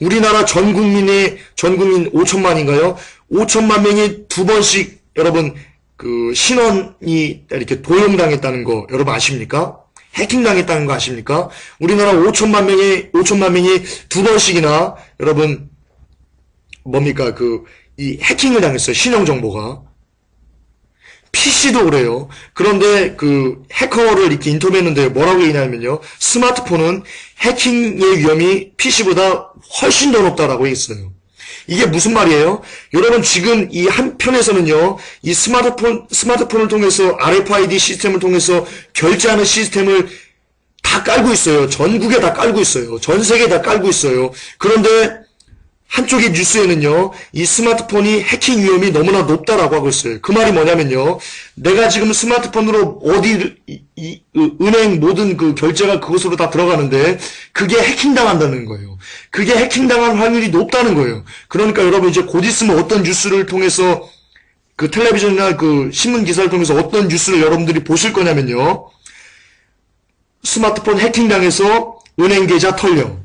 우리나라 전 국민 5천만인가요? 5천만 명이 두 번씩 여러분 신원이 이렇게 도용당했다는 거 여러분 아십니까? 해킹당했다는 거 아십니까? 우리나라 5천만 명이 두 번씩이나 여러분 뭡니까? 이 해킹을 당했어요. 신용 정보가. PC도 그래요. 그런데 해커를 이렇게 인터뷰했는데 뭐라고 얘기냐면요. 스마트폰은 해킹의 위험이 PC보다 훨씬 더 높다라고 했어요. 이게 무슨 말이에요? 여러분 지금 이 한편에서는요. 이 스마트폰을 통해서 RFID 시스템을 통해서 결제하는 시스템을 다 깔고 있어요. 전국에 다 깔고 있어요. 전 세계에 다 깔고 있어요. 그런데 한쪽의 뉴스에는요, 이 스마트폰이 해킹 위험이 너무나 높다라고 하고 있어요. 그 말이 뭐냐면요, 내가 지금 스마트폰으로 은행 모든 결제가 그곳으로 다 들어가는데, 그게 해킹당한다는 거예요. 그게 해킹당할 확률이 높다는 거예요. 그러니까 여러분 이제 곧 있으면 어떤 뉴스를 통해서, 텔레비전이나 신문 기사를 통해서 어떤 뉴스를 여러분들이 보실 거냐면요, 스마트폰 해킹당해서 은행 계좌 털려.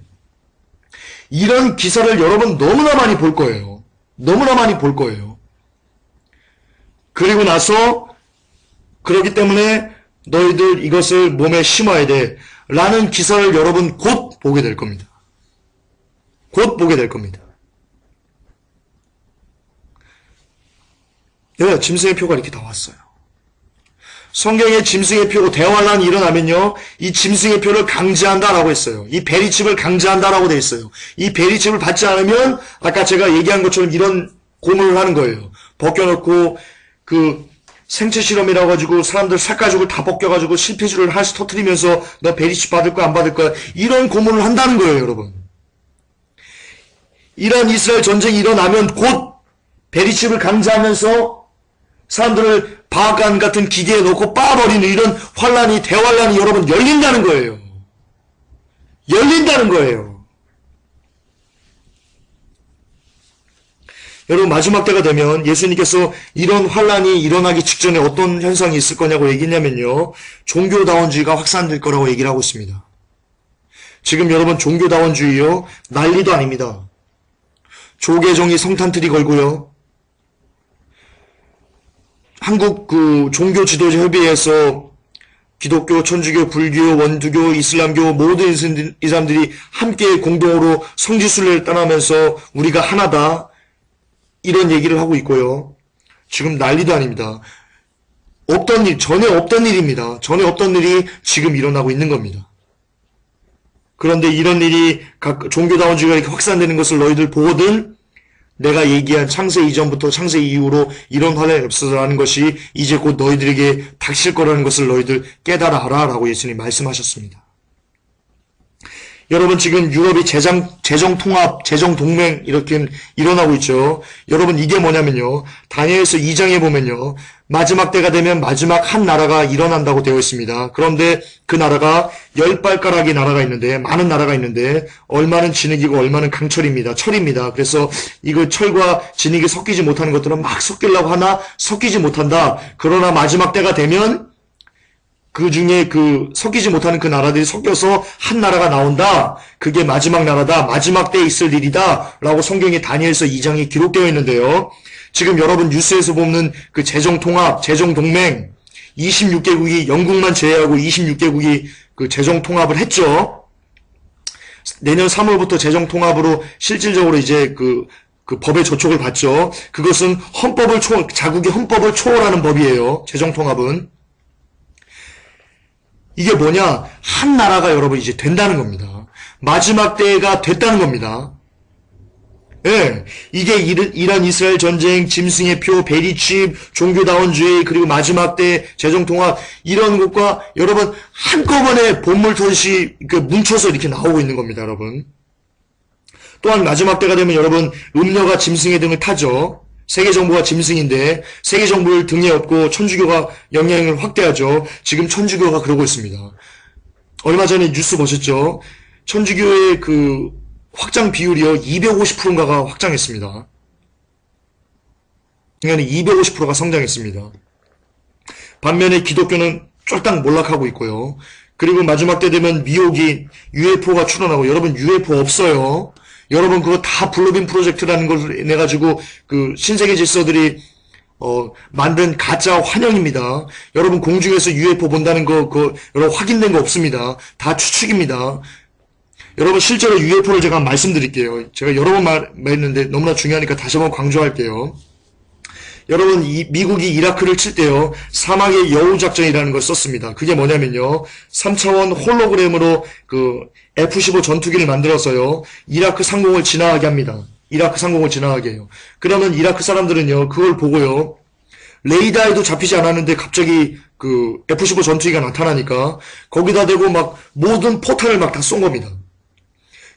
이런 기사를 여러분 너무나 많이 볼 거예요. 너무나 많이 볼 거예요. 그리고 나서 그렇기 때문에 너희들 이것을 몸에 심어야 돼 라는 기사를 여러분 곧 보게 될 겁니다. 곧 보게 될 겁니다. 여기 짐승의 표가 이렇게 나왔어요. 성경에 짐승의 표고 대환란이 일어나면요. 이 짐승의 표를 강제한다라고 했어요. 이 베리칩을 강제한다라고 돼 있어요. 이 베리칩을 받지 않으면 아까 제가 얘기한 것처럼 이런 고문을 하는 거예요. 벗겨놓고 생체 실험이라고 가지고 사람들 살가죽을 다 벗겨가지고 실핏줄을 하나씩 터뜨리면서 너 베리칩 받을 거야 안 받을 거야 이런 고문을 한다는 거예요, 여러분. 이란 이스라엘 전쟁이 일어나면 곧 베리칩을 강제하면서 사람들을 방앗간 같은 기계에 넣고 빻아버리는 이런 대환란이 여러분 열린다는 거예요. 열린다는 거예요. 여러분 마지막 때가 되면 예수님께서 이런 환란이 일어나기 직전에 어떤 현상이 있을 거냐고 얘기했냐면요. 종교다원주의가 확산될 거라고 얘기를 하고 있습니다. 지금 여러분 종교다원주의요. 난리도 아닙니다. 조계종이 성탄트리 걸고요. 한국 종교 지도자 협의회에서 기독교, 천주교, 불교, 원두교, 이슬람교 모든 이 사람들이 함께 공동으로 성지순례를 떠나면서 우리가 하나다 이런 얘기를 하고 있고요. 지금 난리도 아닙니다. 전에 없던 일입니다. 전에 없던 일이 지금 일어나고 있는 겁니다. 그런데 이런 일이 종교다원주의가 이렇게 확산되는 것을 너희들 보거든 내가 얘기한 창세 이전부터 창세 이후로 이런 환란이 없어서라는 것이 이제 곧 너희들에게 닥칠 거라는 것을 너희들 깨달아라 라고 예수님 말씀하셨습니다. 여러분 지금 유럽이 재정 통합, 재정 동맹 이렇게 일어나고 있죠. 여러분 이게 뭐냐면요. 다니엘서 2장에 보면요. 마지막 때가 되면 마지막 한 나라가 일어난다고 되어 있습니다. 그런데 그 나라가 10발가락의 나라가 있는데 많은 나라가 있는데 얼마는 진흙이고 얼마는 강철입니다. 철입니다. 그래서 이거 철과 진흙이 섞이지 못하는 것들은 막 섞이려고 하나 섞이지 못한다. 그러나 마지막 때가 되면 그 중에 그 섞이지 못하는 그 나라들이 섞여서 한 나라가 나온다. 그게 마지막 나라다. 마지막 때에 있을 일이다. 라고 성경의 다니엘서 2장에 기록되어 있는데요. 지금 여러분 뉴스에서 보는 그 재정통합, 재정동맹 26개국이 영국만 제외하고 26개국이 그 재정통합을 했죠. 내년 3월부터 재정통합으로 실질적으로 이제 그 법의 저촉을 받죠. 그것은 자국의 헌법을 초월하는 법이에요. 재정통합은. 이게 뭐냐? 한 나라가 여러분 이제 된다는 겁니다. 마지막 때가 됐다는 겁니다. 예, 이게 이란 이스라엘 전쟁, 짐승의 표, 베리칩, 종교다원주의, 그리고 마지막 때 재정통합 이런 것과 여러분 한꺼번에 본물 터듯이 뭉쳐서 이렇게 나오고 있는 겁니다, 여러분. 또한 마지막 때가 되면 여러분 음녀가 짐승의 등을 타죠. 세계 정부가 짐승인데 세계 정부를 등에 업고 천주교가 영향을 확대하죠. 지금 천주교가 그러고 있습니다. 얼마 전에 뉴스 보셨죠? 천주교의 그 확장 비율이요 250%인가가 확장했습니다. 그러니까 250%가 성장했습니다. 반면에 기독교는 쫄딱 몰락하고 있고요. 그리고 마지막 때 되면 미혹이 UFO가 출현하고 여러분 UFO 없어요. 여러분 그거 다 블루빔 프로젝트라는 걸 내가지고 그 신세계 질서들이 만든 가짜 환영입니다. 여러분 공중에서 UFO 본다는 거 여러분 확인된 거 없습니다. 다 추측입니다. 여러분 실제로 UFO를 제가 말씀드릴게요. 제가 여러 번 말했는데 너무나 중요하니까 다시 한번 강조할게요. 여러분 미국이 이라크를 칠 때요. 사막의 여우 작전이라는 걸 썼습니다. 그게 뭐냐면요. 3차원 홀로그램으로 그 F-15 전투기를 만들어서요. 이라크 상공을 지나가게 합니다. 이라크 상공을 지나가게 해요. 그러면 이라크 사람들은요. 그걸 보고요. 레이더에도 잡히지 않았는데 갑자기 그 F-15 전투기가 나타나니까 거기다 대고 막 모든 포탄을 막 다 쏜 겁니다.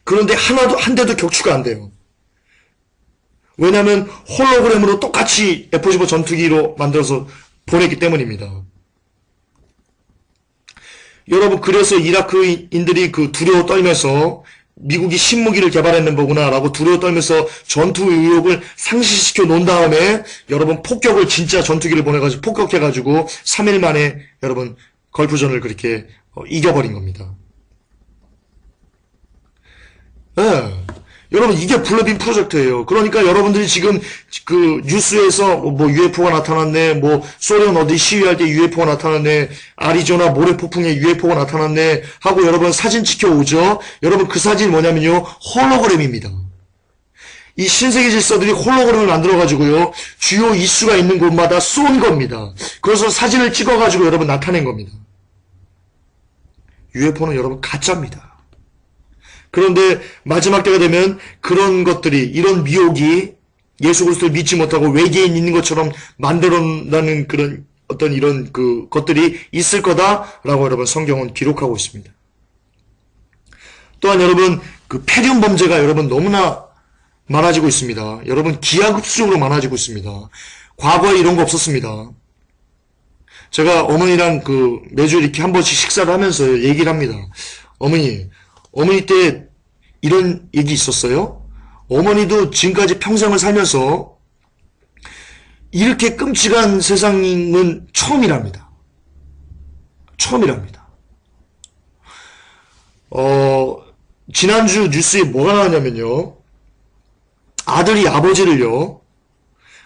그런데 한 대도 격추가 안 돼요. 왜냐하면 홀로그램으로 똑같이 F-15 전투기로 만들어서 보냈기 때문입니다. 여러분 그래서 이라크인들이 그 두려워 떨면서 미국이 신무기를 개발했는 거구나 라고 두려워 떨면서 전투 의욕을 상실시켜 놓은 다음에 여러분 폭격을 진짜 전투기를 보내가지고 폭격해가지고 3일 만에 여러분 걸프전을 그렇게 이겨버린 겁니다. 네. 여러분 이게 블루빔 프로젝트예요. 그러니까 여러분들이 지금 그 뉴스에서 뭐 UFO가 나타났네, 뭐 소련 어디 시위할 때 UFO가 나타났네, 아리조나 모래 폭풍에 UFO가 나타났네 하고 여러분 사진 찍혀오죠. 여러분 그 사진이 뭐냐면요 홀로그램입니다. 이 신세계 질서들이 홀로그램을 만들어가지고요 주요 이슈가 있는 곳마다 쏜 겁니다. 그래서 사진을 찍어가지고 여러분 나타낸 겁니다. UFO는 여러분 가짜입니다. 그런데 마지막 때가 되면 그런 것들이 이런 미혹이 예수 그리스도를 믿지 못하고 외계인 있는 것처럼 만들어낸다는 그런 어떤 이런 그 것들이 있을 거다라고 여러분 성경은 기록하고 있습니다. 또한 여러분 그 폐륜 범죄가 여러분 너무나 많아지고 있습니다. 여러분 기하급수적으로 많아지고 있습니다. 과거에 이런 거 없었습니다. 제가 어머니랑 그 매주 이렇게 한 번씩 식사를 하면서 얘기를 합니다. 어머니 때 이런 얘기 있었어요? 어머니도 지금까지 평생을 살면서 이렇게 끔찍한 세상은 처음이랍니다. 처음이랍니다. 지난주 뉴스에 뭐가 나왔냐면요. 아들이 아버지를요.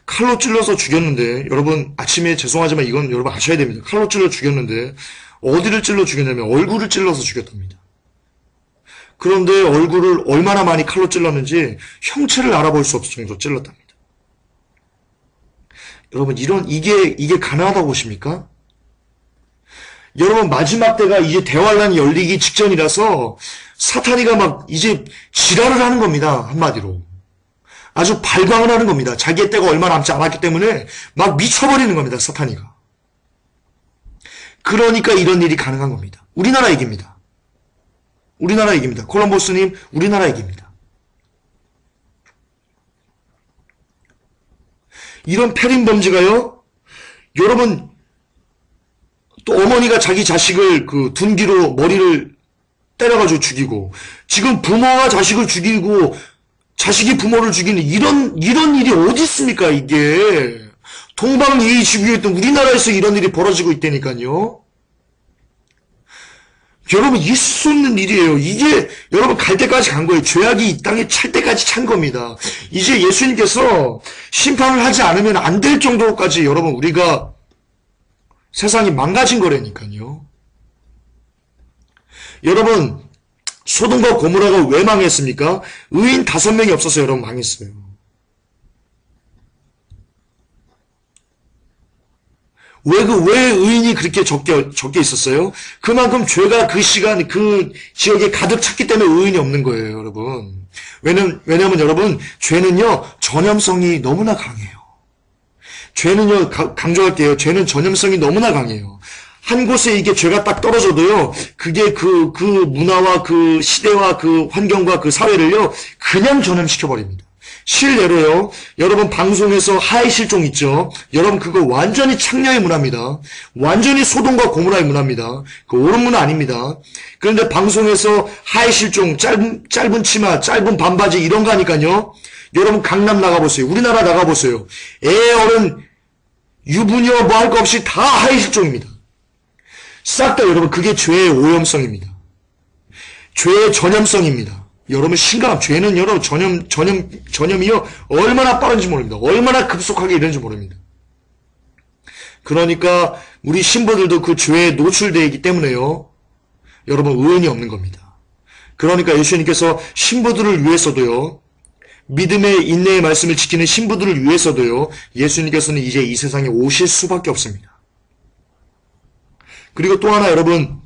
칼로 찔러서 죽였는데 여러분 아침에 죄송하지만 이건 여러분 아셔야 됩니다. 칼로 찔러 죽였는데 어디를 찔러 죽였냐면 얼굴을 찔러서 죽였답니다. 그런데 얼굴을 얼마나 많이 칼로 찔렀는지 형체를 알아볼 수 없을 정도로 찔렀답니다. 여러분 이게 가능하다고 보십니까? 여러분 마지막 때가 이제 대환란이 열리기 직전이라서 사탄이가 막 이제 지랄을 하는 겁니다. 한마디로. 아주 발광을 하는 겁니다. 자기의 때가 얼마 남지 않았기 때문에 막 미쳐버리는 겁니다. 사탄이가. 그러니까 이런 일이 가능한 겁니다. 우리나라 얘기입니다. 우리나라 얘기입니다. 콜럼버스님, 우리나라 얘기입니다. 이런 패린 범죄가요, 여러분, 또 어머니가 자기 자식을 그 둔기로 머리를 때려가지고 죽이고, 지금 부모가 자식을 죽이고, 자식이 부모를 죽이는 이런 일이 어디 있습니까, 이게. 동방예의지구였던 우리나라에서 이런 일이 벌어지고 있다니까요. 여러분, 있을 수 없는 일이에요. 이게 여러분 갈 때까지 간 거예요. 죄악이 이 땅에 찰 때까지 찬 겁니다. 이제 예수님께서 심판을 하지 않으면 안 될 정도로까지 여러분 우리가 세상이 망가진 거라니까요. 여러분, 소돔과 고모라가 왜 망했습니까? 의인 5명이 없어서 여러분 망했어요. 왜 의인이 그렇게 적게 있었어요? 그만큼 죄가 그 시간, 그 지역에 가득 찼기 때문에 의인이 없는 거예요, 여러분. 왜냐면 여러분, 죄는요, 전염성이 너무나 강해요. 죄는요, 강조할게요. 죄는 전염성이 너무나 강해요. 한 곳에 이게 죄가 딱 떨어져도요, 그게 그 문화와 그 시대와 그 환경과 그 사회를요, 그냥 전염시켜버립니다. 실례로요, 여러분 방송에서 하이 실종 있죠? 여러분 그거 완전히 창녀의 문화입니다. 완전히 소돔과 고모라의 문화입니다. 그 옳은 문화 아닙니다. 그런데 방송에서 하이 실종, 짧은 치마, 짧은 반바지 이런 거 하니까요, 여러분 강남 나가보세요. 우리나라 나가보세요. 애, 어른, 유부녀 뭐 할 거 없이 다 하이 실종입니다. 싹 다 여러분 그게 죄의 오염성입니다. 죄의 전염성입니다. 여러분 심각한 죄는 여러분 전염이요 얼마나 빠른지 모릅니다. 얼마나 급속하게 이런지 모릅니다. 그러니까 우리 신부들도 그 죄에 노출되어 있기 때문에요. 여러분 의인이 없는 겁니다. 그러니까 예수님께서 신부들을 위해서도요. 믿음의 인내의 말씀을 지키는 신부들을 위해서도요. 예수님께서는 이제 이 세상에 오실 수밖에 없습니다. 그리고 또 하나 여러분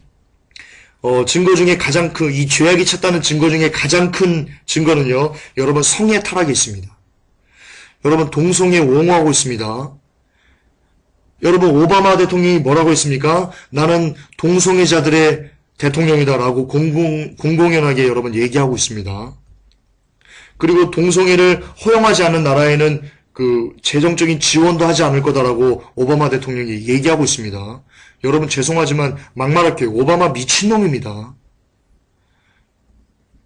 증거 중에 가장 큰, 이 죄악이 찼다는 증거 중에 가장 큰 증거는요, 여러분 성의 타락이 있습니다. 여러분 동성애 옹호하고 있습니다. 여러분 오바마 대통령이 뭐라고 했습니까? 나는 동성애자들의 대통령이다라고 공공연하게 여러분 얘기하고 있습니다. 그리고 동성애를 허용하지 않는 나라에는 그 재정적인 지원도 하지 않을 거다라고 오바마 대통령이 얘기하고 있습니다. 여러분 죄송하지만 막말할게요. 오바마 미친놈입니다.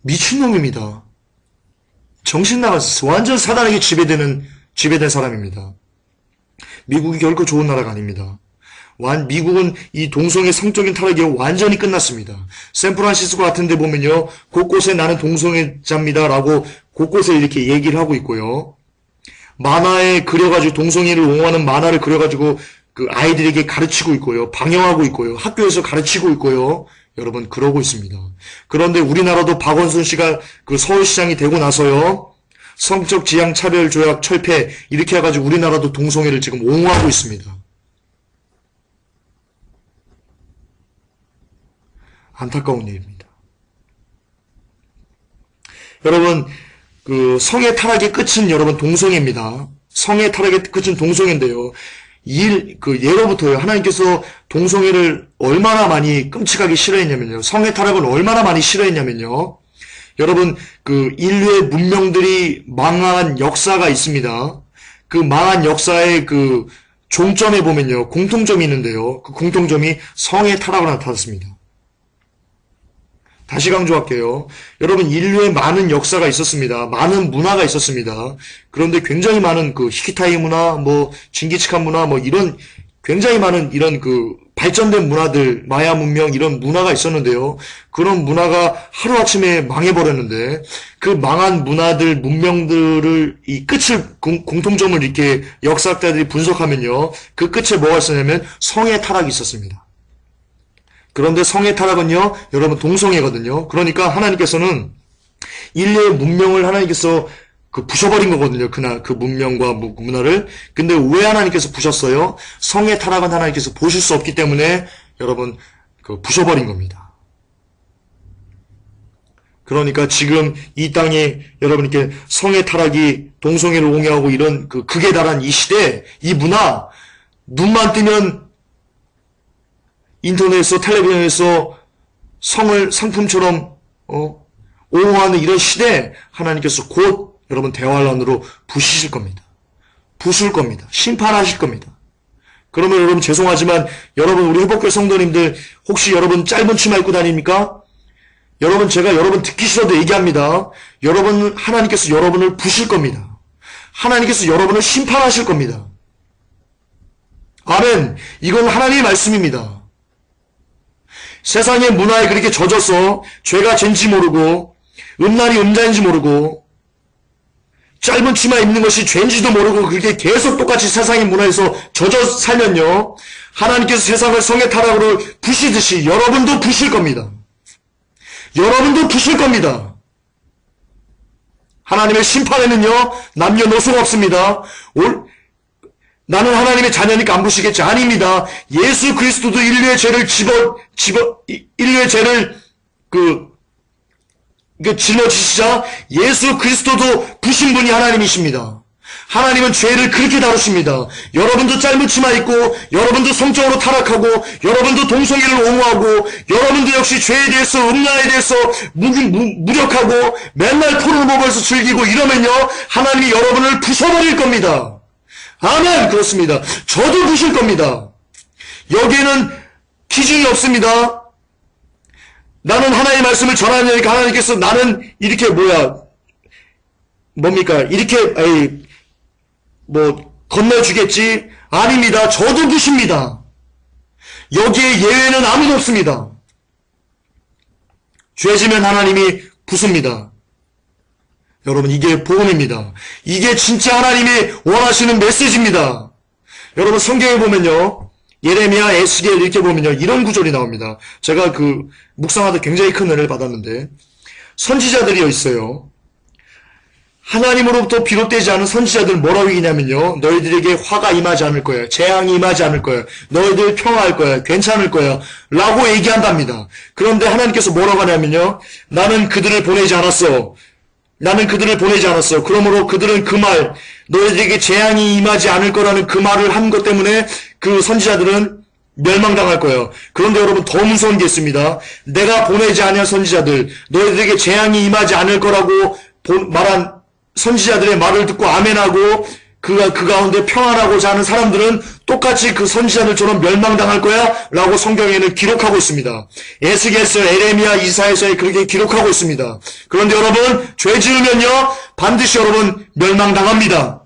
미친놈입니다. 정신 나갔어. 완전 사단에게 지배된 사람입니다. 미국이 결코 좋은 나라가 아닙니다. 미국은 이 동성애 성적인 타락이 완전히 끝났습니다. 샌프란시스코 같은 데 보면요. 곳곳에 나는 동성애자입니다라고 곳곳에 이렇게 얘기를 하고 있고요. 만화에 그려가지고 동성애를 옹호하는 만화를 그려가지고 그 아이들에게 가르치고 있고요. 방영하고 있고요. 학교에서 가르치고 있고요. 여러분 그러고 있습니다. 그런데 우리나라도 박원순 씨가 그 서울시장이 되고 나서요. 성적 지향 차별 조약 철폐 이렇게 해가지고 우리나라도 동성애를 지금 옹호하고 있습니다. 안타까운 일입니다. 여러분 그 성의 타락의 끝은 여러분 동성애입니다. 성의 타락의 끝은 동성애인데요. 예로부터요. 하나님께서 동성애를 얼마나 많이 끔찍하게 싫어했냐면요. 성의 타락을 얼마나 많이 싫어했냐면요. 여러분 그 인류의 문명들이 망한 역사가 있습니다. 그 망한 역사의 그 종점에 보면요. 공통점이 있는데요. 그 공통점이 성의 타락으로 나타났습니다. 다시 강조할게요. 여러분 인류의 많은 역사가 있었습니다. 많은 문화가 있었습니다. 그런데 굉장히 많은 그 히키타이 문화, 뭐 징기스칸 문화, 뭐 이런 굉장히 많은 이런 그 발전된 문화들, 마야 문명 이런 문화가 있었는데요. 그런 문화가 하루아침에 망해버렸는데 그 망한 문화들, 문명들을 이 끝을 공통점을 이렇게 역사학자들이 분석하면요. 그 끝에 뭐가 있었냐면 성의 타락이 있었습니다. 그런데 성의 타락은요, 여러분 동성애거든요. 그러니까 하나님께서는 인류의 문명을 하나님께서 그 부셔버린 거거든요. 그 문명과 문화를. 근데 왜 하나님께서 부셨어요? 성의 타락은 하나님께서 보실 수 없기 때문에 여러분 그 부셔버린 겁니다. 그러니까 지금 이 땅에 여러분 이렇게 성의 타락이 동성애를 옹호하고 이런 그 극에 달한 이 시대, 이 문화 눈만 뜨면 인터넷에서 텔레비전에서 성을 상품처럼 오호하는 이런 시대에 하나님께서 곧 여러분 대환란으로 부시실 겁니다. 부술 겁니다. 심판하실 겁니다. 그러면 여러분 죄송하지만 여러분 우리 회복교 성도님들 혹시 여러분 짧은 치마 입고 다닙니까? 여러분 제가 여러분 듣기 싫어도 얘기합니다. 여러분 하나님께서 여러분을 부실 겁니다. 하나님께서 여러분을 심판하실 겁니다. 아멘. 이건 하나님의 말씀입니다. 세상의 문화에 그렇게 젖어서 죄가 죄인지 모르고 음란이 음자인지 모르고 짧은 치마 입는 것이 죄인지도 모르고 그렇게 계속 똑같이 세상의 문화에서 젖어 살면요. 하나님께서 세상을 성의 타락으로 부시듯이 여러분도 부실 겁니다. 여러분도 부실 겁니다. 하나님의 심판에는요. 남녀노소가 없습니다. 나는 하나님의 자녀니까 안 부시겠지. 아닙니다. 예수 그리스도도 인류의 죄를 인류의 죄를 짊어지시자 예수 그리스도도 부신 분이 하나님이십니다. 하나님은 죄를 그렇게 다루십니다. 여러분도 짧은 치마 입고 여러분도 성적으로 타락하고 여러분도 동성애를 옹호하고 여러분도 역시 죄에 대해서 음란에 대해서 무력하고 맨날 토를 먹어서 즐기고 이러면요. 하나님이 여러분을 부숴버릴 겁니다. 아멘. 그렇습니다. 저도 부실 겁니다. 여기에는 기준이 없습니다. 나는 하나님의 말씀을 전하니까 하나님께서 나는 이렇게 뭡니까? 이렇게 건너주겠지? 아닙니다. 저도 부십니다. 여기에 예외는 아무도 없습니다. 죄지면 하나님이 부숩니다. 여러분 이게 복음입니다. 이게 진짜 하나님이 원하시는 메시지입니다. 여러분 성경에 보면요. 예레미야, 에스겔 이렇게 보면요. 이런 구절이 나옵니다. 제가 묵상하다 굉장히 큰 은혜를 받았는데 선지자들이 있어요. 하나님으로부터 비롯되지 않은 선지자들 뭐라고 얘기냐면요. 너희들에게 화가 임하지 않을 거야. 재앙이 임하지 않을 거야. 너희들 평화할 거야. 괜찮을 거야. 라고 얘기한답니다. 그런데 하나님께서 뭐라고 하냐면요. 나는 그들을 보내지 않았어. 나는 그들을 보내지 않았어. 그러므로 그들은 그 말, 너희들에게 재앙이 임하지 않을 거라는 그 말을 한 것 때문에 그 선지자들은 멸망당할 거예요. 그런데 여러분 더 무서운 게 있습니다. 내가 보내지 아니한 선지자들, 너희들에게 재앙이 임하지 않을 거라고 말한 선지자들의 말을 듣고 아멘하고 그 가운데 평안하고자 하는 사람들은 똑같이 그 선지자들처럼 멸망당할 거야 라고 성경에는 기록하고 있습니다. 에스겔서, 에레미야, 이사야서에 그렇게 기록하고 있습니다. 그런데 여러분 죄 지으면요 반드시 여러분 멸망당합니다.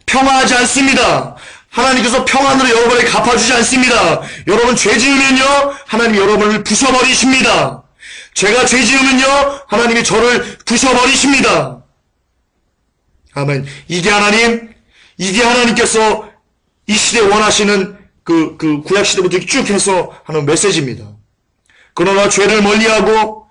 평화하지 않습니다. 하나님께서 평안으로 여러분에게 갚아주지 않습니다. 여러분 죄 지으면요 하나님이 여러분을 부숴버리십니다. 제가 죄 지으면요 하나님이 저를 부숴버리십니다. 아멘. 이게 하나님께서 이 시대에 원하시는 그 구약시대부터 쭉 해서 하는 메시지입니다. 그러나 죄를 멀리하고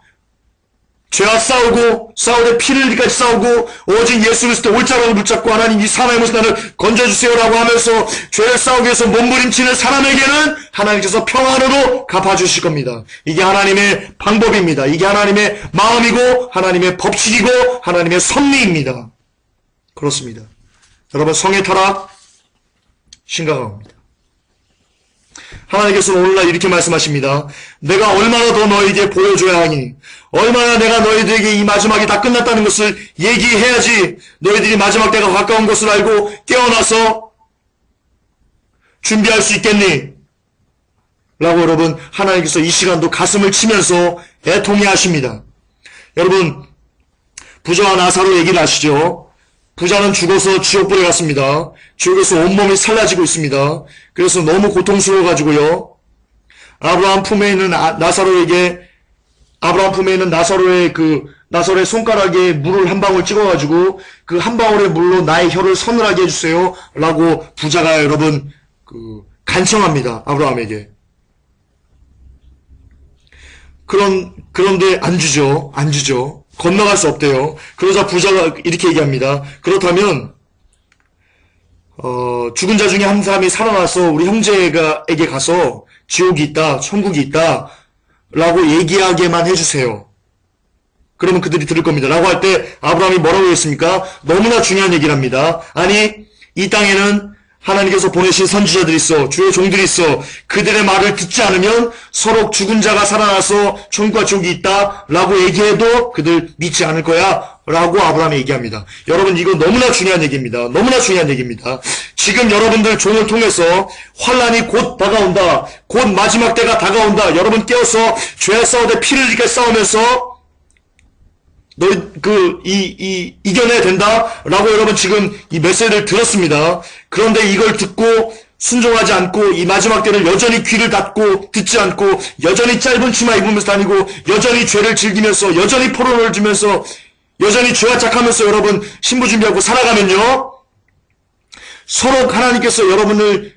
죄와 싸우되 피를 흘리까지 싸우고 오직 예수 그리스도 올자락을 붙잡고 하나님 이 사람의 모습 나를 건져주세요라고 하면서 죄를 싸우기 위해서 몸부림치는 사람에게는 하나님께서 평안으로 갚아주실 겁니다. 이게 하나님의 방법입니다. 이게 하나님의 마음이고 하나님의 법칙이고 하나님의 섭리입니다. 그렇습니다. 여러분 성의 타락 심각합니다. 하나님께서는 오늘날 이렇게 말씀하십니다. 내가 얼마나 더 너희에게 보여줘야 하니 얼마나 내가 너희들에게 이 마지막이 다 끝났다는 것을 얘기해야지 너희들이 마지막 때가 가까운 것을 알고 깨어나서 준비할 수 있겠니? 라고 여러분 하나님께서 이 시간도 가슴을 치면서 애통해 하십니다. 여러분 부자와 나사로 얘기를 아시죠? 부자는 죽어서 지옥불에 갔습니다. 지옥에서 온몸이 살라지고 있습니다. 그래서 너무 고통스러워가지고요. 아브라함 품에 있는 나사로의 손가락에 물을 한 방울 찍어가지고 그 한 방울의 물로 나의 혀를 서늘하게 해주세요. 라고 부자가 여러분 간청합니다. 아브라함에게. 그런데 안 주죠. 건너갈 수 없대요. 그러자 부자가 이렇게 얘기합니다. 그렇다면 죽은 자 중에 한 사람이 살아나서 우리 형제에게 가서 지옥이 있다, 천국이 있다 라고 얘기하게만 해주세요. 그러면 그들이 들을 겁니다. 라고 할 때 아브라함이 뭐라고 했습니까? 너무나 중요한 얘기를 합니다. 아니 이 땅에는 하나님께서 보내신 선지자들이 있어, 주의 종들이 있어. 그들의 말을 듣지 않으면 서로 죽은 자가 살아나서 천국과 지옥이 있다 라고 얘기해도 그들 믿지 않을 거야 라고 아브라함이 얘기합니다. 여러분, 이거 너무나 중요한 얘기입니다. 너무나 중요한 얘기입니다. 지금 여러분들 종을 통해서 환란이 곧 다가온다, 곧 마지막 때가 다가온다, 여러분 깨어서 죄와 싸우되 피를 흘리게 싸우면서 너희 이겨내야 된다라고 여러분 지금 이 메시지를 들었습니다. 그런데 이걸 듣고 순종하지 않고 이 마지막 때를 여전히 귀를 닫고 듣지 않고 여전히 짧은 치마 입으면서 다니고 여전히 죄를 즐기면서 여전히 포로를 주면서 여전히 죄와 짝하면서 여러분 신부 준비하고 살아가면요, 서로 하나님께서 여러분을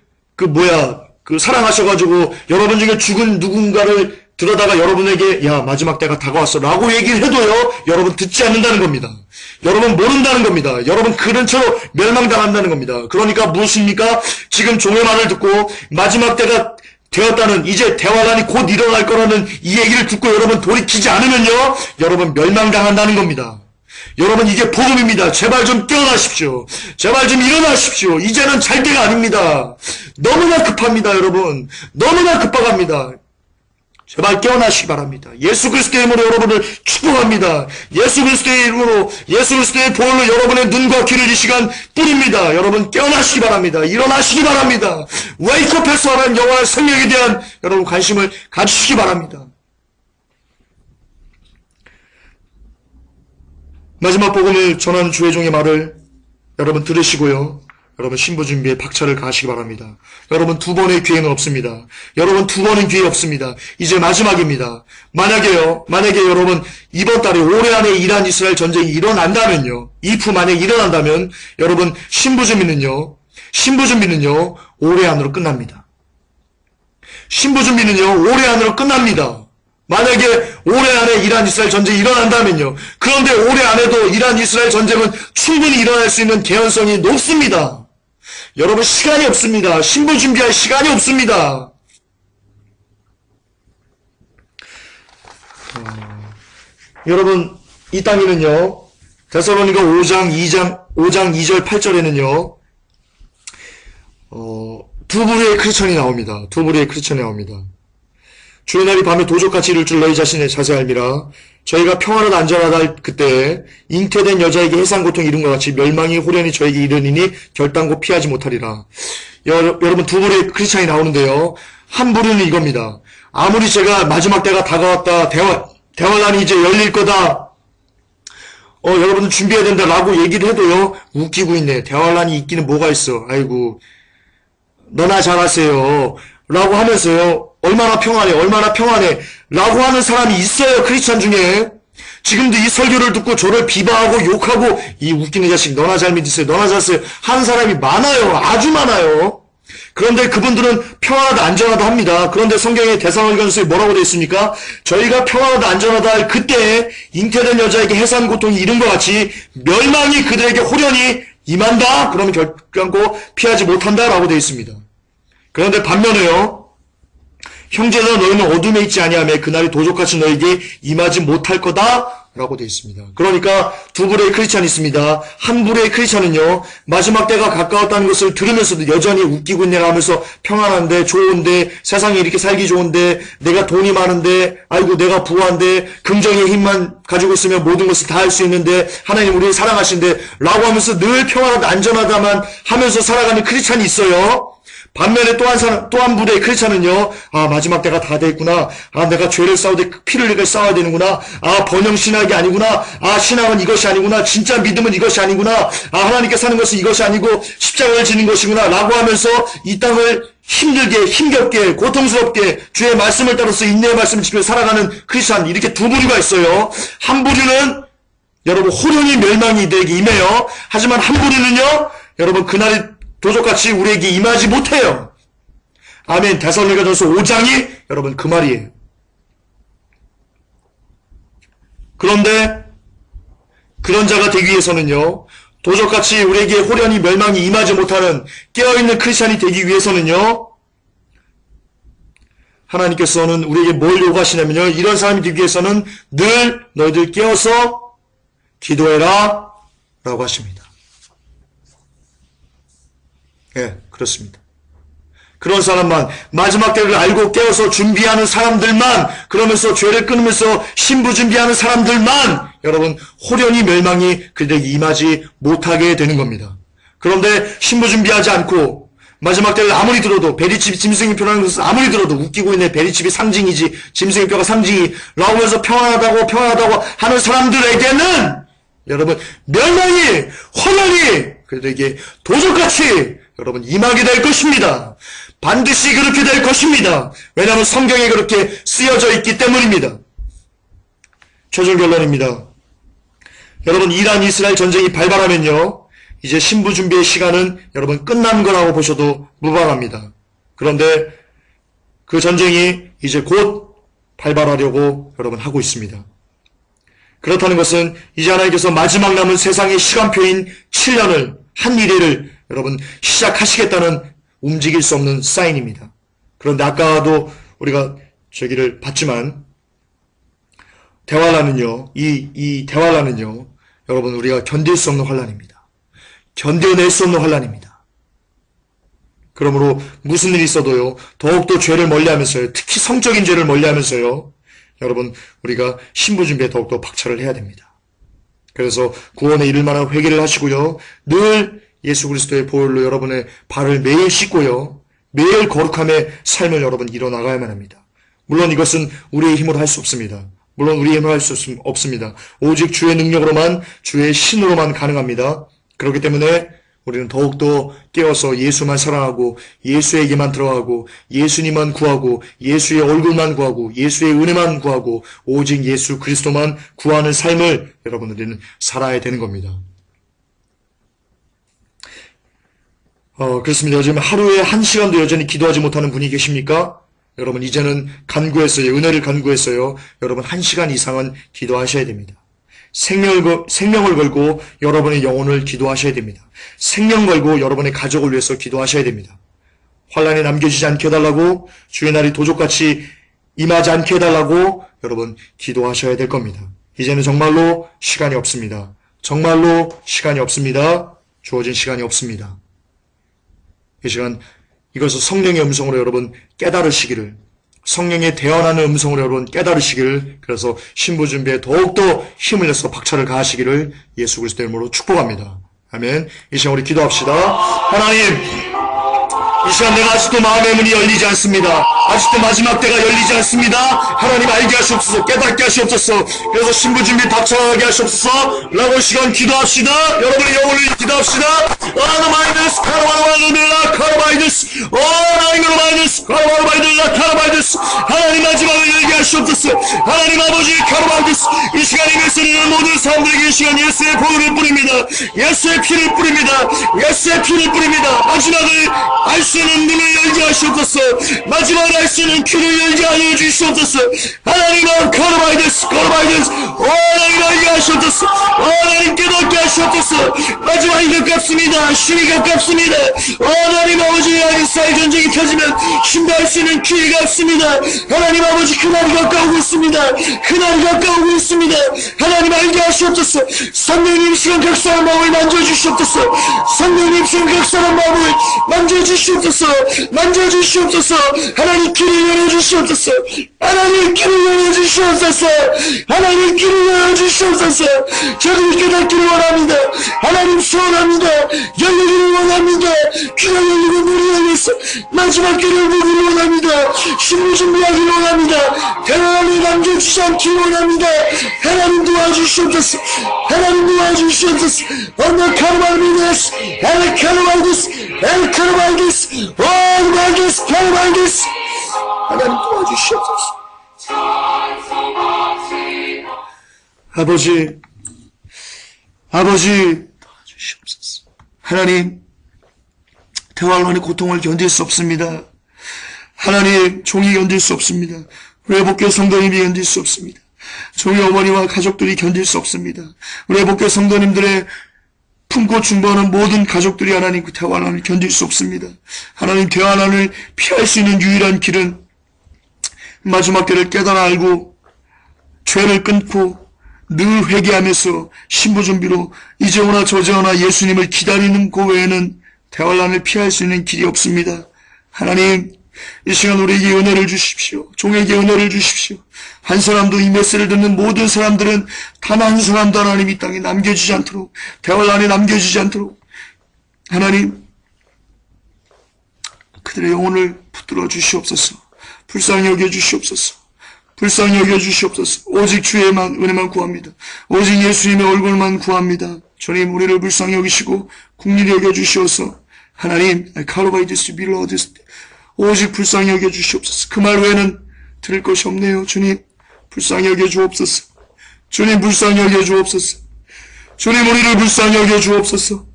사랑하셔가지고 여러분 중에 죽은 누군가를 들어다가 여러분에게 야 마지막 때가 다가왔어 라고 얘기를 해도요, 여러분 듣지 않는다는 겁니다. 여러분 모른다는 겁니다. 여러분 그런 채로 멸망당한다는 겁니다. 그러니까 무엇입니까? 지금 종의 말을 듣고 마지막 때가 되었다는, 이제 대환란이 곧 일어날 거라는 이 얘기를 듣고 여러분 돌이키지 않으면요, 여러분 멸망당한다는 겁니다. 여러분 이게 복음입니다. 제발 좀 깨어나십시오. 제발 좀 일어나십시오. 이제는 잘 때가 아닙니다. 너무나 급합니다. 여러분 너무나 급박합니다. 제발 깨어나시기 바랍니다. 예수 그리스도의 이름으로 여러분을 축복합니다. 예수 그리스도의 이름으로, 예수 그리스도의 보혈로 여러분의 눈과 귀를 이 시간 뿌립니다. 여러분 깨어나시기 바랍니다. 일어나시기 바랍니다. 웨이크업해서 하는 영원한 생명에 대한 여러분 관심을 가지시기 바랍니다. 마지막 복음을 전하는 주의 종의 말을 여러분 들으시고요, 여러분 신부 준비에 박차를 가하시기 바랍니다. 여러분 두 번의 기회는 없습니다. 여러분 두 번의 기회 없습니다. 이제 마지막입니다. 만약에 여러분 이번 달에 올해 안에 이란 이스라엘 전쟁이 일어난다면요, 만약에 일어난다면 여러분 신부 준비는요 올해 안으로 끝납니다. 신부 준비는요 올해 안으로 끝납니다. 만약에 올해 안에 이란 이스라엘 전쟁이 일어난다면요. 그런데 올해 안에도 이란 이스라엘 전쟁은 충분히 일어날 수 있는 개연성이 높습니다. 여러분 시간이 없습니다. 신부 준비할 시간이 없습니다. 여러분 이 땅에는요, 데살로니가 5장 2절 8절에는요 두 부류의 크리스천이 나옵니다. 두 부류의 크리스천이 나옵니다. 주의 날이 밤에 도적같이 이를 줄 너희 자신의 자세 알미라. 저희가 평안하다 안전하다 할 그때에 잉태된 여자에게 해산 고통이 이른 것 같이 멸망이 호련히 저에게 이르니니 결단코 피하지 못하리라. 여러분 두 부류의 크리스찬이 나오는데요, 한 부류는 이겁니다. 아무리 제가 마지막 때가 다가왔다, 대환란이 이제 열릴 거다, 여러분들 준비해야 된다 라고 얘기를 해도요, 웃기고 있네. 대환란이 있기는 뭐가 있어. 아이고 너나 잘하세요 라고 하면서요, 얼마나 평안해 라고 하는 사람이 있어요. 크리스찬 중에. 지금도 이 설교를 듣고 저를 비방하고 욕하고 이 웃기는 자식 너나 잘 믿으세요, 너나 잘하세요 하는 사람이 많아요. 아주 많아요. 그런데 그분들은 평안하다 안전하다 합니다. 그런데 성경에 데살로니가전서에 뭐라고 되어 있습니까? 저희가 평안하다 안전하다 할 그때에 잉태된 여자에게 해산 고통이 이른 것 같이 멸망이 그들에게 호련히 임한다. 그러면 결단코 피하지 못한다 라고 되어 있습니다. 그런데 반면에요, 형제들아 너희는 어둠에 있지 아니하며 그날이 도적같이 너에게 임하지 못할 거다 라고 되어 있습니다. 그러니까 두 부류의 크리스찬이 있습니다. 한 부류의 크리스찬은요, 마지막 때가 가까웠다는 것을 들으면서도 여전히 웃기고 있네 하면서 평안한데, 좋은데, 세상에 이렇게 살기 좋은데, 내가 돈이 많은데, 아이고 내가 부한데, 긍정의 힘만 가지고 있으면 모든 것을 다 할 수 있는데, 하나님 우리를 사랑하신데 라고 하면서 늘 평안하다 안전하다만 하면서 살아가는 크리스찬이 있어요. 반면에 또 한 부류의 크리스찬은요, 마지막 때가 다 됐구나. 내가 죄를 싸우되 피를 흘리게 싸워야 되는구나. 번영 신학이 아니구나. 신앙은 이것이 아니구나. 진짜 믿음은 이것이 아니구나. 하나님께 사는 것은 이것이 아니고 십자가를 지는 것이구나. 라고 하면서 이 땅을 힘들게, 힘겹게, 고통스럽게 주의 말씀을 따라서 인내의 말씀을 지켜 살아가는 크리스찬, 이렇게 두 부류가 있어요. 한 부류는 여러분 호련히 멸망이 되게 임해요. 하지만 한 부류는요, 여러분 그날이 도적같이 우리에게 임하지 못해요. 아멘. 데살로니가전서 5장이 여러분 그 말이에요. 그런데 그런 자가 되기 위해서는요, 도적같이 우리에게 호련히 멸망이 임하지 못하는 깨어있는 크리스찬이 되기 위해서는요, 하나님께서는 우리에게 뭘 요구하시냐면요, 이런 사람이 되기 위해서는 늘 너희들 깨어서 기도해라 라고 하십니다. 예, 그렇습니다. 그런 사람만, 마지막 때를 알고 깨어서 준비하는 사람들만, 그러면서 죄를 끊으면서 신부 준비하는 사람들만 여러분 호련히 멸망이 그들에게 임하지 못하게 되는 겁니다. 그런데 신부 준비하지 않고 마지막 때를 아무리 들어도 베리칩이 짐승의 표라는 것을 아무리 들어도 웃기고 있네, 베리칩이 상징이지 짐승의 뼈가 상징이 라고 하면서 평안하다고 하는 사람들에게는 여러분 멸망이 호련히 그들에게 도적같이 여러분 임하게 될 것입니다. 반드시 그렇게 될 것입니다. 왜냐하면 성경에 그렇게 쓰여져 있기 때문입니다. 최종 결론입니다. 여러분 이란 이스라엘 전쟁이 발발하면요, 이제 신부 준비의 시간은 여러분 끝난 거라고 보셔도 무방합니다. 그런데 그 전쟁이 이제 곧 발발하려고 여러분 하고 있습니다. 그렇다는 것은 이제 하나님께서 마지막 남은 세상의 시간표인 7년을 한 일회를 여러분 시작하시겠다는 움직일 수 없는 사인입니다. 그런데 아까도 우리가 저기를 봤지만 대환란은요, 이 대환란은요, 여러분 우리가 견딜 수 없는 환란입니다. 견뎌낼 수 없는 환란입니다. 그러므로 무슨 일이 있어도요, 더욱더 죄를 멀리하면서요, 특히 성적인 죄를 멀리하면서요, 여러분 우리가 신부 준비에 더욱더 박차를 해야 됩니다. 그래서 구원에 이를 만한 회개를 하시고요, 늘 예수 그리스도의 보혈로 여러분의 발을 매일 씻고요, 매일 거룩함의 삶을 여러분 이뤄나가야만 합니다. 물론 이것은 우리의 힘으로 할 수 없습니다. 물론 우리의 힘으로 할 수 없습니다. 오직 주의 능력으로만, 주의 신으로만 가능합니다. 그렇기 때문에 우리는 더욱더 깨어서 예수만 사랑하고 예수에게만 들어가고 예수님만 구하고 예수의 얼굴만 구하고 예수의 은혜만 구하고 오직 예수 그리스도만 구하는 삶을 여러분들은 살아야 되는 겁니다. 그렇습니다. 요즘 하루에 1시간도 여전히 기도하지 못하는 분이 계십니까? 여러분 이제는 간구했어요. 은혜를 간구했어요. 여러분 1시간 이상은 기도하셔야 됩니다. 생명을 걸고 여러분의 영혼을 기도하셔야 됩니다. 생명 걸고 여러분의 가족을 위해서 기도하셔야 됩니다. 환란에 남겨지지 않게 해달라고, 주의 날이 도적같이 임하지 않게 해달라고 여러분 기도하셔야 될 겁니다. 이제는 정말로 시간이 없습니다. 정말로 시간이 없습니다. 주어진 시간이 없습니다. 이 시간 이것을 성령의 음성으로 여러분 깨달으시기를, 성령의 대언하는 음성으로 여러분 깨달으시기를, 그래서 신부 준비에 더욱더 힘을 내서 박차를 가하시기를 예수 그리스도의 이름으로 축복합니다. 아멘. 이 시간 우리 기도합시다. 하나님, 이 시간 내가 아직도 마음의 문이 열리지 않습니다. 아직도 마지막 때가 열리지 않습니다. 하나님 알게 하시옵소서, 깨닫게 하시옵소서. 그래서 신부 준비 박차하게 하시옵소서 라고 시간 기도합시다. 여러분의 영혼을 기도합시다. 아나마이데스 카라바이들라 카라바이데스 나이노마이데스 카라바이들라 카라바이데스. 하나님 마지막을 열게 하시옵소서. 하나님 아버지 카라바이데스. 이 시간 임에서 있는 모든 사람들에게 이 시간 예수의 보혈을 뿌립니다. 예수의 피를 뿌립니다. 예수의 피를 뿌립니다. 마지막을 알 수 있는 눈을 열게 하시옵소서. 마지막을 알 수 있는 귀를 열게 하여 주시옵소서. 하나님은 카라바이데스 하나님 열게 하시옵소서. 하나님 깨닫게 하시옵소서. 마지막이 가깝습니다. 쉼이 가깝습니다. 하나님 아버지, 이스라엘 전쟁이 펴지면 신뢰할 수 있는 기회가 없습니다. 하나님 아버지, 그날이 가까우고 있습니다. 그날이 가까우고 있습니다. 하나님 알게 하시옵소서. 성령님 시간 각 사람 마음을 만져주시옵소서. 성령님 시간 각 사람 마음을 만져주시옵소서. 만져주시옵소서. 하나님 길을 열어주시옵소서. 하나님 길을 열어주시옵소서. 하나님 길을 열어주시옵소서. 저들이 깨닫기를 원합니다. 하나님 소원합니다. 열리기를 원합니다. 귀가 열리고 눈이 열려서 마지막 길을 보기를 원합니다. 신부 준비하기를 원합니다. 하나님 남겨주지 않기를 원합니다. 하나님 도와주시옵소서. 하나님 도와주시옵소서. 언더 카르바이데스 엘 카르바이데스 엘 카르바이데스 카르바이데스 카르바이데스. 하나님 도와주시옵소서. 아버지 도와주시옵소서. 하나님, 대환란의 고통을 견딜 수 없습니다. 하나님, 종이 견딜 수 없습니다. 회복교 성도님이 견딜 수 없습니다. 종이 어머니와 가족들이 견딜 수 없습니다. 회복교 성도님들의 품고 중보하는 모든 가족들이 하나님 그 대환란을 견딜 수 없습니다. 하나님, 대환란을 피할 수 있는 유일한 길은 마지막 때를 깨달아 알고 죄를 끊고 늘 회개하면서 신부 준비로 이제 오나 저제 오나 예수님을 기다리는 그 외에는 대환란을 피할 수 있는 길이 없습니다. 하나님, 이 시간 우리에게 은혜를 주십시오. 종에게 은혜를 주십시오. 한 사람도 이 메시지를 듣는 모든 사람들은 단 한 사람도 하나님 이 땅에 남겨지지 않도록, 대환란에 남겨지지 않도록 하나님 그들의 영혼을 붙들어 주시옵소서. 불쌍히 여겨 주시옵소서. 불쌍히 여겨 주시옵소서. 오직 주의 은혜만 구합니다. 오직 예수님의 얼굴만 구합니다. 주님, 우리를 불쌍히 여기시고 긍휼히 여겨 주시옵소서. 하나님, 카로바이디스 빌러디스, 오직 불쌍히 여겨 주시옵소서. 그 말 외에는 들을 것이 없네요. 주님, 불쌍히 여겨 주옵소서. 주님, 불쌍히 여겨 주옵소서. 주님, 우리를 불쌍히 여겨 주옵소서.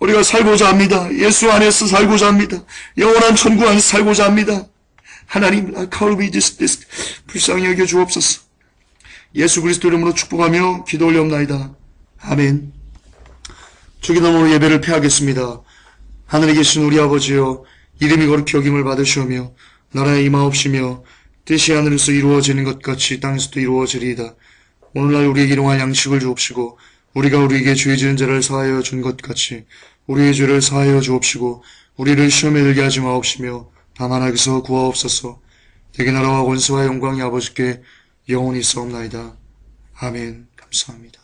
우리가 살고자 합니다. 예수 안에서 살고자 합니다. 영원한 천국 안에서 살고자 합니다. 하나님, 카로바이디스 불쌍히 여겨 주옵소서. 예수 그리스도 이름으로 축복하며 기도 올려옵나이다. 아멘. 주기도문으로 예배를 폐하겠습니다. 하늘에 계신 우리 아버지여, 이름이 거룩히 여김을 받으시오며 나라에 임하옵시며 뜻이 하늘에서 이루어지는 것 같이 땅에서도 이루어지리이다. 오늘날 우리에게 일용할 양식을 주옵시고 우리가 우리에게 죄 지은 자를 사하여 준 것 같이 우리의 죄를 사하여 주옵시고 우리를 시험에 들게 하지 마옵시며 다만 악에서 구하옵소서. 대개 나라와 권세와 영광이 아버지께 영원히 있사옵나이다. 아멘. 감사합니다.